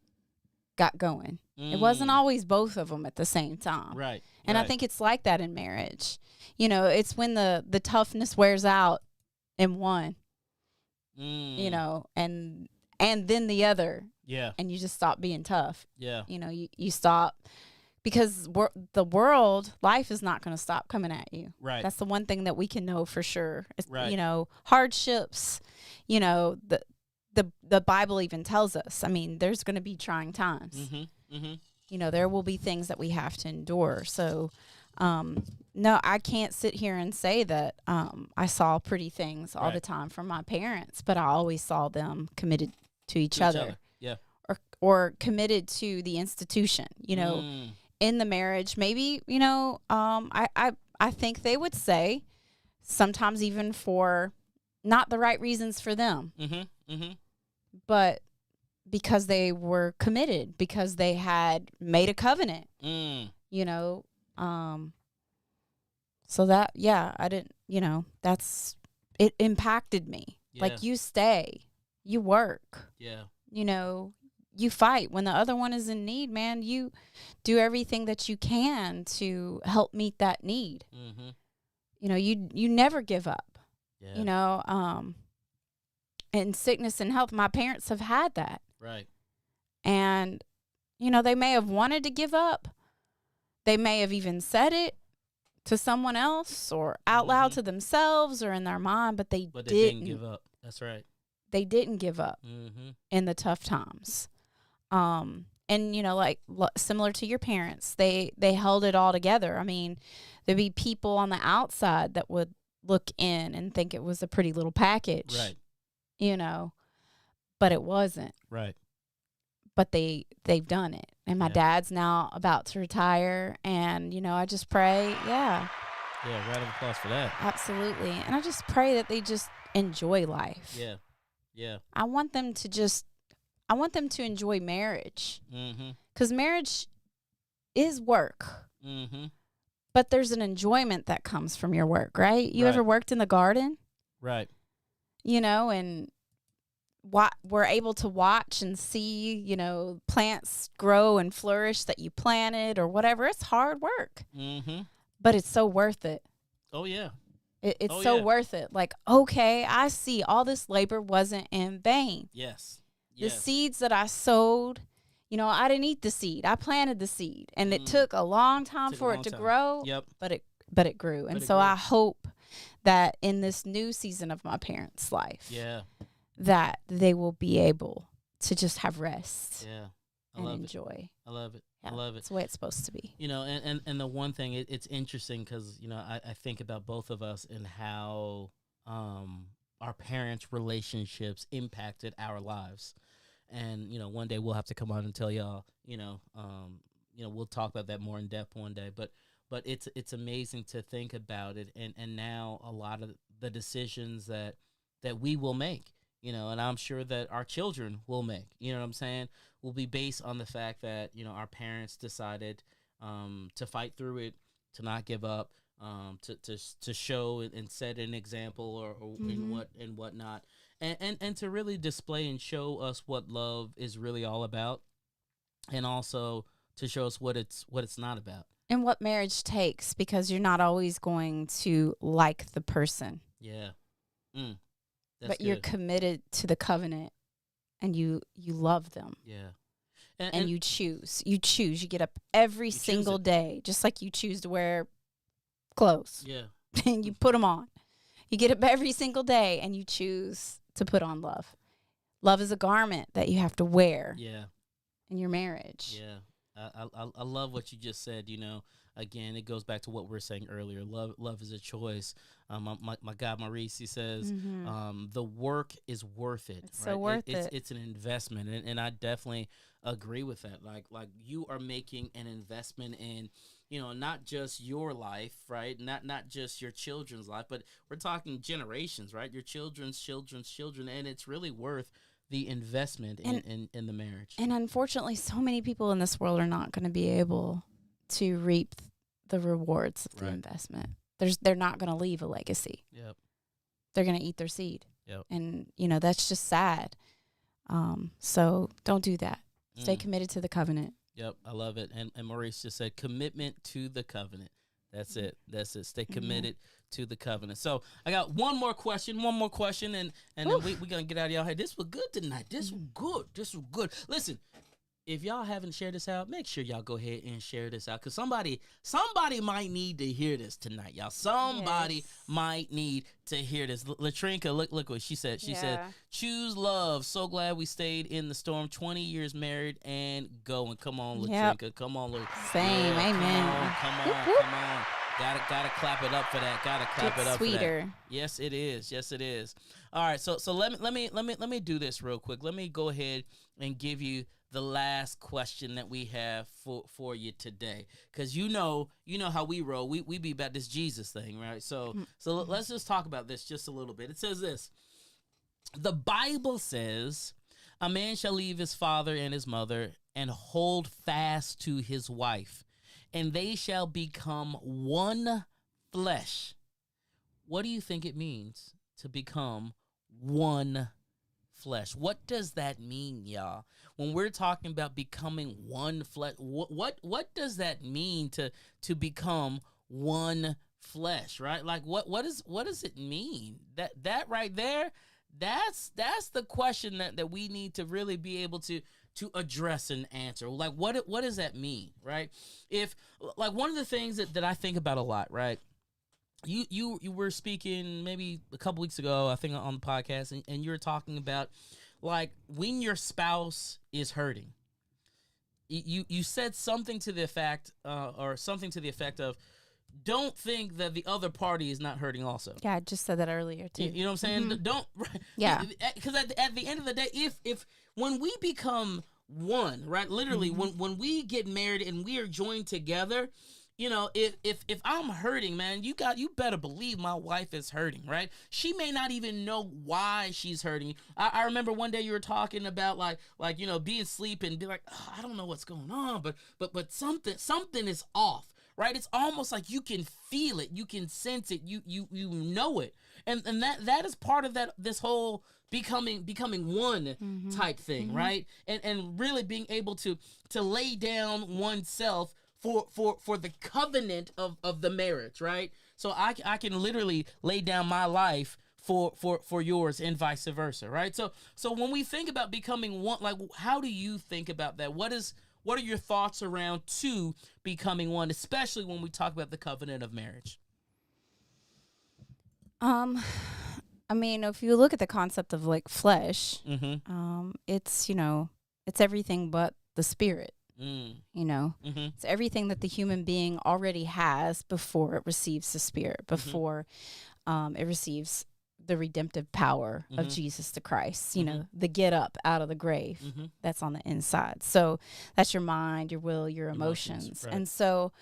got going. It wasn't always both of them at the same time. Right. And I think it's like that in marriage. It's when the toughness wears out in one, and then the other. Yeah. And you just stop being tough. Yeah. You stop, because the world, life is not going to stop coming at you. Right. That's the one thing that we can know for sure. Right. Hardships, the Bible even tells us, there's going to be trying times. Mm-hmm. Mm-hmm. There will be things that we have to endure. So, no, I can't sit here and say that I saw pretty things all the time from my parents, but I always saw them committed to each other. Yeah. Or committed to the institution, in the marriage. Maybe, I think they would say sometimes even for not the right reasons for them, but because they were committed, because they had made a covenant, so that, I didn't, it impacted me. Yeah. Like, you stay, you work. Yeah. You fight when the other one is in need, man. You do everything that you can to help meet that need. Mm-hmm. You never give up. Yeah. You know, in sickness and health, my parents have had that. Right. And, you know, they may have wanted to give up. They may have even said it to someone else or out loud to themselves or in their mind, but they didn't give up. That's right. They didn't give up in the tough times. And, you know, like similar to your parents, they held it all together. I mean, there'd be people on the outside that would look in and think it was a pretty little package. Right. You know, but it wasn't. Right. But they've done it. And my dad's now about to retire. And, you know, I just pray. Yeah. Yeah. Round of applause for that. Absolutely. And I just pray that they just enjoy life. Yeah. Yeah. I want them to enjoy marriage. Because marriage is work. But there's an enjoyment that comes from your work, right? You ever worked in the garden? Right. You know, and we're able to watch and see, you know, plants grow and flourish that you planted or whatever. It's hard work, but it's so worth it. Oh, yeah. It's so worth it. Like, okay, I see all this labor wasn't in vain. Yes. The seeds that I sowed, you know, I didn't eat the seed. I planted the seed, and it took a long time for it to grow. Yep. But it grew. And so I hope that in this new season of my parents' life, that they will be able to just have rest and enjoy. I love it. Yeah, I love it. It's the way it's supposed to be. You know, and the one thing, it's interesting because, you know, I think about both of us and how our parents' relationships impacted our lives. And, you know, one day we'll have to come on and tell y'all, you know, we'll talk about that more in depth one day. But it's amazing to think about it. And now a lot of the decisions that we will make, you know, and I'm sure that our children will make, you know what I'm saying, will be based on the fact that, you know, our parents decided to fight through it, to not give up, to show and set an example or and whatnot, and to really display and show us what love is really all about, and also to show us what it's not about. And what marriage takes, because you're not always going to like the person. Yeah. But you're committed to the covenant, and you love them. Yeah. And you choose. You get up every single day, just like you choose to wear clothes. Yeah. And you put them on. You get up every single day, and you choose to put on love. Love is a garment that you have to wear. Yeah. In your marriage. Yeah. I love what you just said. You know, again, it goes back to what we were saying earlier. Love is a choice. My guy Maurice, he says, the work is worth it. It's right? so worth it. It's an investment, and I definitely agree with that. Like you are making an investment in, you know, not just your life, right? Not just your children's life, but we're talking generations, right? Your children's children, and it's really worth the investment in the marriage. And unfortunately, so many people in this world are not going to be able to reap the rewards of the investment. They're not going to leave a legacy. Yep. They're going to eat their seed. Yep. And, you know, that's just sad. So don't do that. Stay committed to the covenant. Yep. I love it. And Maurice just said commitment to the covenant. That's it. Stay committed to the covenant. So I got one more question, and then we're going to get out of y'all. Hey, this was good tonight. This was good. Listen, if y'all haven't shared this out, make sure y'all go ahead and share this out, because somebody might need to hear this tonight, y'all. Somebody might need to hear this. Latrinka, look what she said. She said, choose love. So glad we stayed in the storm. 20 years married and going. Come on, Latrinka. Yep. Come on, Same. Amen. Come on. Gotta clap it up for that. Gotta clap it up sweeter. for that. Yes, it is. All right, so let me do this real quick. Let me go ahead and give you the last question that we have for you today, because you know how we roll. We be about this Jesus thing, right? So let's just talk about this just a little bit. It says this: the Bible says, a man shall leave his father and his mother and hold fast to his wife, and they shall become one flesh. What do you think it means to become one flesh? What does that mean, y'all? When we're talking about becoming one flesh, what does that mean to become one flesh, right? Like what does it mean? That right there, that's the question that we need to really be able to address and answer. Like what does that mean, right? If like one of the things that I think about a lot, right? You were speaking maybe a couple weeks ago, I think, on the podcast, and you were talking about like when your spouse is hurting. You said something to the effect of, don't think that the other party is not hurting also. Yeah, I just said that earlier too. You know what I'm saying? Mm-hmm. Don't. Yeah. Because at the end of the day, if when we become one, right? Literally, when we get married and we are joined together, you know, if I'm hurting, man, you better believe my wife is hurting, right? She may not even know why she's hurting. I remember one day you were talking about like you know, being asleep and be like, oh, I don't know what's going on, but something is off, right? It's almost like you can feel it, you can sense it, you know it, and that is part of this whole becoming one type thing, right? And really being able to lay down oneself for the covenant of the marriage, right? So I can literally lay down my life for yours and vice versa, right? So when we think about becoming one, like, how do you think about that? What are your thoughts around becoming one, especially when we talk about the covenant of marriage? I mean, if you look at the concept of like flesh, it's, you know, it's everything but the spirit. You know, it's everything that the human being already has before it receives the spirit, before it receives the redemptive power of Jesus the Christ, you know, the get up out of the grave that's on the inside. So that's your mind, your will, your emotions. Right. And so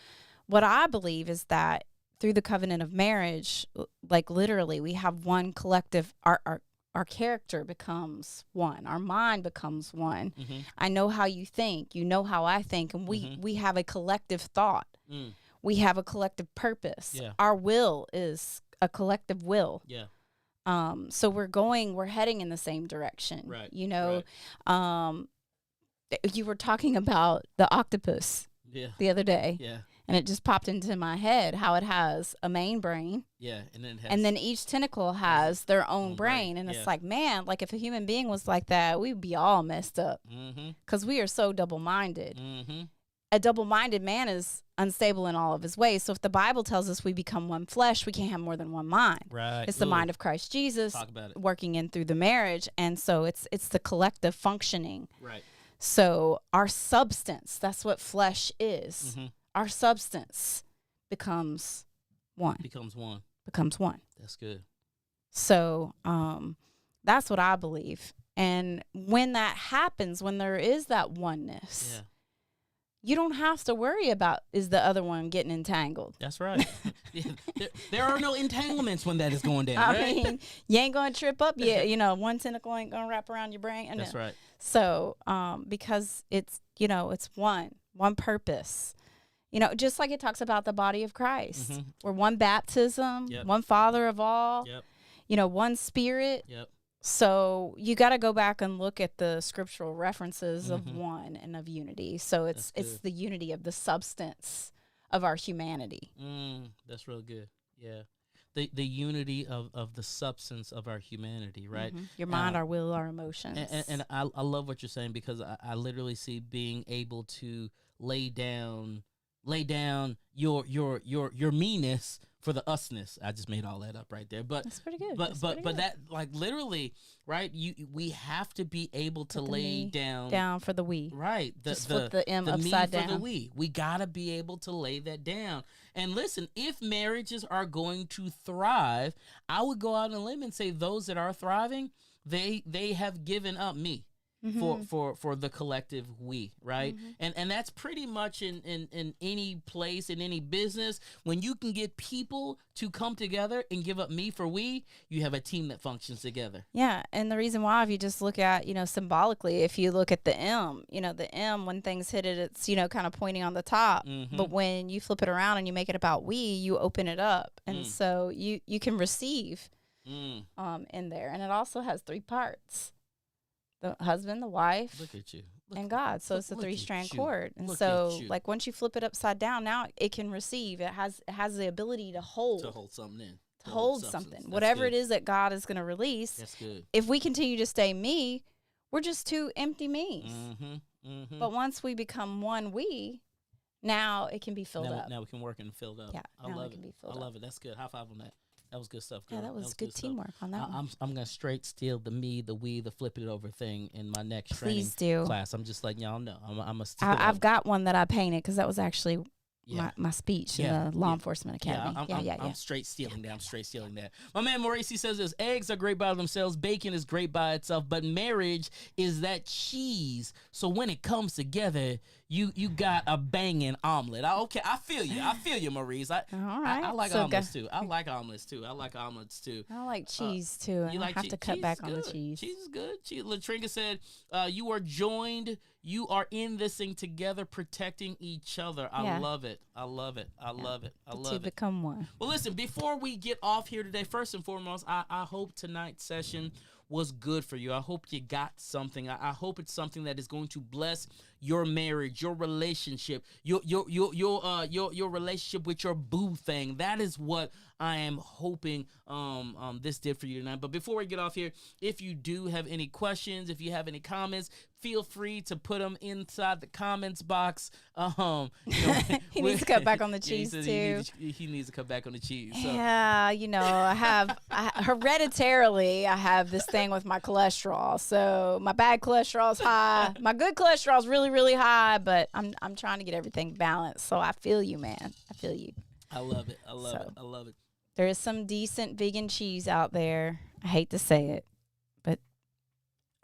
what I believe is that through the covenant of marriage, like literally we have one collective, our character becomes one. Our mind becomes one. I know how you think. You know how I think. And we have a collective thought. We have a collective purpose. Yeah. Our will is a collective will. Yeah. So we're heading in the same direction. Right. You know, you were talking about the octopus the other day. Yeah. And it just popped into my head how it has a main brain. Yeah, and then each tentacle has their own brain. And it's like, man, like if a human being was like that, we'd be all messed up. Because we are so double-minded. A double-minded man is unstable in all of his ways. So if the Bible tells us we become one flesh, we can't have more than one mind. Right. It's the mind of Christ Jesus working in through the marriage. And so it's the collective functioning. Right. So our substance, that's what flesh is. Our substance becomes one. Becomes one. That's good. So that's what I believe. And when that happens, when there is that oneness, you don't have to worry about is the other one getting entangled. That's right. There are no entanglements when that is going down. I right? mean, you ain't going to trip up yet. You know, one tentacle ain't going to wrap around your brain. That's right. So because it's, you know, it's one purpose. You know, just like it talks about the body of Christ. We're one baptism, one Father of all, you know, one Spirit. So you got to go back and look at the scriptural references of one and of unity. So it's the unity of the substance of our humanity. That's real good. Yeah. The unity of the substance of our humanity, right? Your mind, our will, our emotions. And I love what you're saying, because I literally see being able to lay down your meanness for the usness. I just made all that up right there, but that's pretty good. But that, like, literally, right? We have to be able to lay down for the we. Right. Flip the M upside down. For the we. We gotta be able to lay that down. And listen, if marriages are going to thrive, I would go out on a limb and say those that are thriving, they have given up me. For the collective we, right? And that's pretty much in any place, in any business, when you can get people to come together and give up me for we, you have a team that functions together. Yeah, and the reason why, if you just look at, you know, symbolically, if you look at the M, you know, the M, when things hit it, it's, you know, kind of pointing on the top. But when you flip it around and you make it about we, you open it up. And so you can receive in there. And it also has 3 parts. The husband, the wife. Look at you. and God. So it's a look at 3-strand you. cord. And Look so at you. like once you flip it upside down, now it can receive. It has the ability to hold. To hold something in. To hold substance. something. That's Whatever good. it is that God is going to release. That's good. If we continue to stay me, we're just two empty me's. But once we become one we, now it can be filled up. Now we can work and filled up. Yeah, I now love it can it. be filled I love up. it. That's good. High five on that. That was good stuff, girl. Yeah, that was good stuff. teamwork on that one. I'm gonna straight steal the me, the we, the flip it over thing in my next Please training do. class. I'm just letting y'all know. I'm a steal. I've got one that I painted because that was actually Yeah. my speech Yeah, in the law yeah. enforcement academy. I'm straight stealing that. I'm straight stealing that. My man Maurice, he says this: eggs are great by themselves, bacon is great by itself, but marriage is that cheese. So when it comes together, you got a banging omelet. I feel you, Maurice. All right. I like So omelets too. I like omelets too. I like cheese too. You I like have cheese? to cut Cheese back is on the good. cheese. Cheese is good. Latringa said, you are joined. You are in this thing together, protecting each other. I Yeah. love it. I love it. I love it. I The two love it. become one. Well, listen, before we get off here today, first and foremost, I hope tonight's session was good for you. I hope you got something. I hope it's something that is going to bless your marriage, your relationship, your relationship with your boo thing. That is what I am hoping this did for you tonight. But before we get off here, if you do have any questions, if you have any comments, feel free to put them inside the comments box. He needs to cut back on the cheese he too. He needs to cut back on the cheese. So. Yeah, hereditarily, I have this thing with my cholesterol. So my bad cholesterol is high. My good cholesterol is really, really high, but I'm trying to get everything balanced. So I feel you, man. I feel you. I love it. I love it. There is some decent vegan cheese out there. I hate to say it, but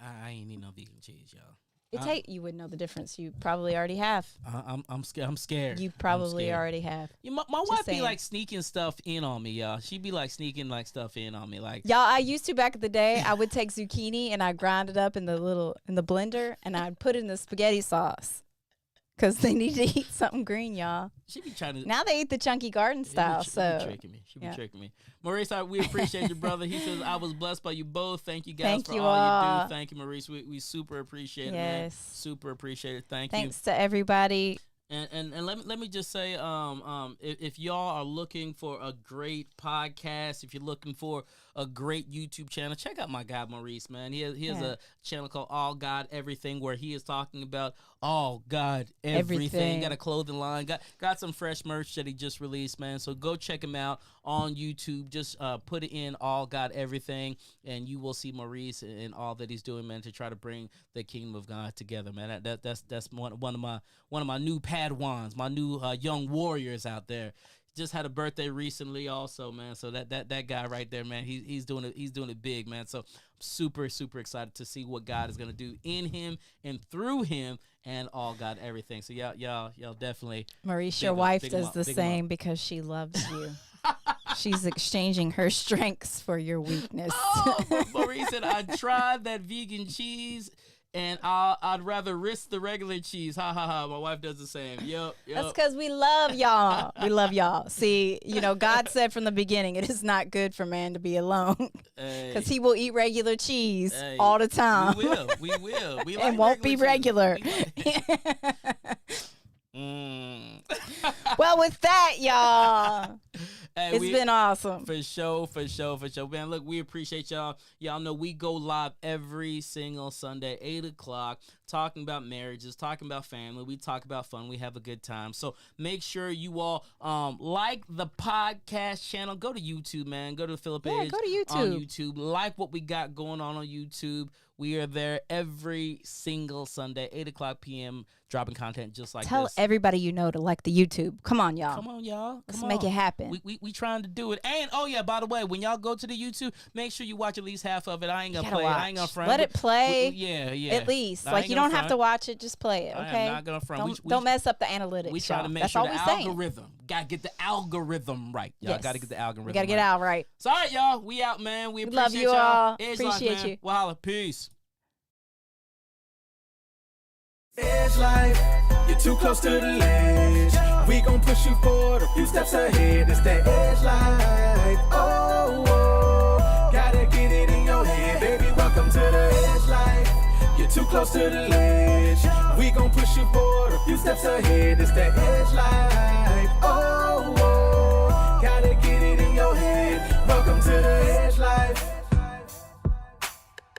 I ain't need no vegan cheese, y'all. you would know the difference. You probably already have. I'm scared. I'm scared. You probably I'm scared. already have. Yeah, my wife saying. be like sneaking stuff in on me, y'all. She be like sneaking like stuff in on me, like. Y'all, I used to back in the day. I would take zucchini and I grind it up in the blender and I'd put it in the spaghetti sauce. Cause they need to eat something green, y'all. She be trying to. Now they eat the chunky garden style. She So be tricking me. She be tricking me. Maurice, we appreciate you, brother. He says I was blessed by you both. Thank you guys Thank for you all you all. do. Thank you, Maurice. We super appreciate it, man. Yes. Super appreciate it. Thank you. Thanks to everybody. And let me just say, if y'all are looking for a great podcast, if you're looking for a great YouTube channel, check out my guy Maurice, man. He has a channel called All God Everything, where he is talking about all God everything. Got a clothing line, got some fresh merch that he just released, man. So go check him out on YouTube. Just put it in All God Everything, and you will see Maurice and all that he's doing, man, to try to bring the kingdom of God together, man. That's one of my new Padawans, my new young warriors out there. Just had a birthday recently, also, man. So that guy right there, man, he's doing it big, man. So I'm super excited to see what God is gonna do in him and through him, and all God everything. So y'all definitely. Maurice, your wife does the same because she loves you. She's exchanging her strengths for your weakness. Oh, Maurice said, I tried that vegan cheese, and I'd rather risk the regular cheese. Ha ha ha. My wife does the same. Yep. That's because we love y'all. We love y'all. See, God said from the beginning, it is not good for man to be alone. Because he will eat regular cheese all the time. We will. We like and won't be regular. Well, with that, y'all, it's been awesome. For sure. Man, look, we appreciate y'all. Y'all know we go live every single Sunday, 8 o'clock, talking about marriages, talking about family. We talk about fun. We have a good time. So make sure you all like the podcast channel. Go to YouTube, man. Go to Phillip Edge go to YouTube. on YouTube. Like what we got going on YouTube. We are there every single Sunday, 8 o'clock p.m., dropping content just like Tell this. everybody you know to like the YouTube. Come on, y'all. Let's make it happen. We trying to do it. And, oh, yeah, by the way, when y'all go to the YouTube, make sure you watch at least half of it. I ain't going to play it. I ain't going to front. Let it play. Yeah. At least. Like, you don't have to watch it. Just play it, okay? I'm not going to front. Don't mess up the analytics, We try to make sure the algorithm. Got to get the algorithm right. Y'all got to get the algorithm right. Got to get out right. So, all right, y'all. We out, man. We appreciate love you y'all. all. Edge Appreciate Lock, man. you. Well, holla. Peace. Edge life, you're too close to the ledge. We gon' push you forward a few steps ahead. It's that edge life. Oh, gotta get it in your head, baby. Welcome to the edge life. You're Too close to the ledge. We gon' push you forward a few steps ahead. It's that edge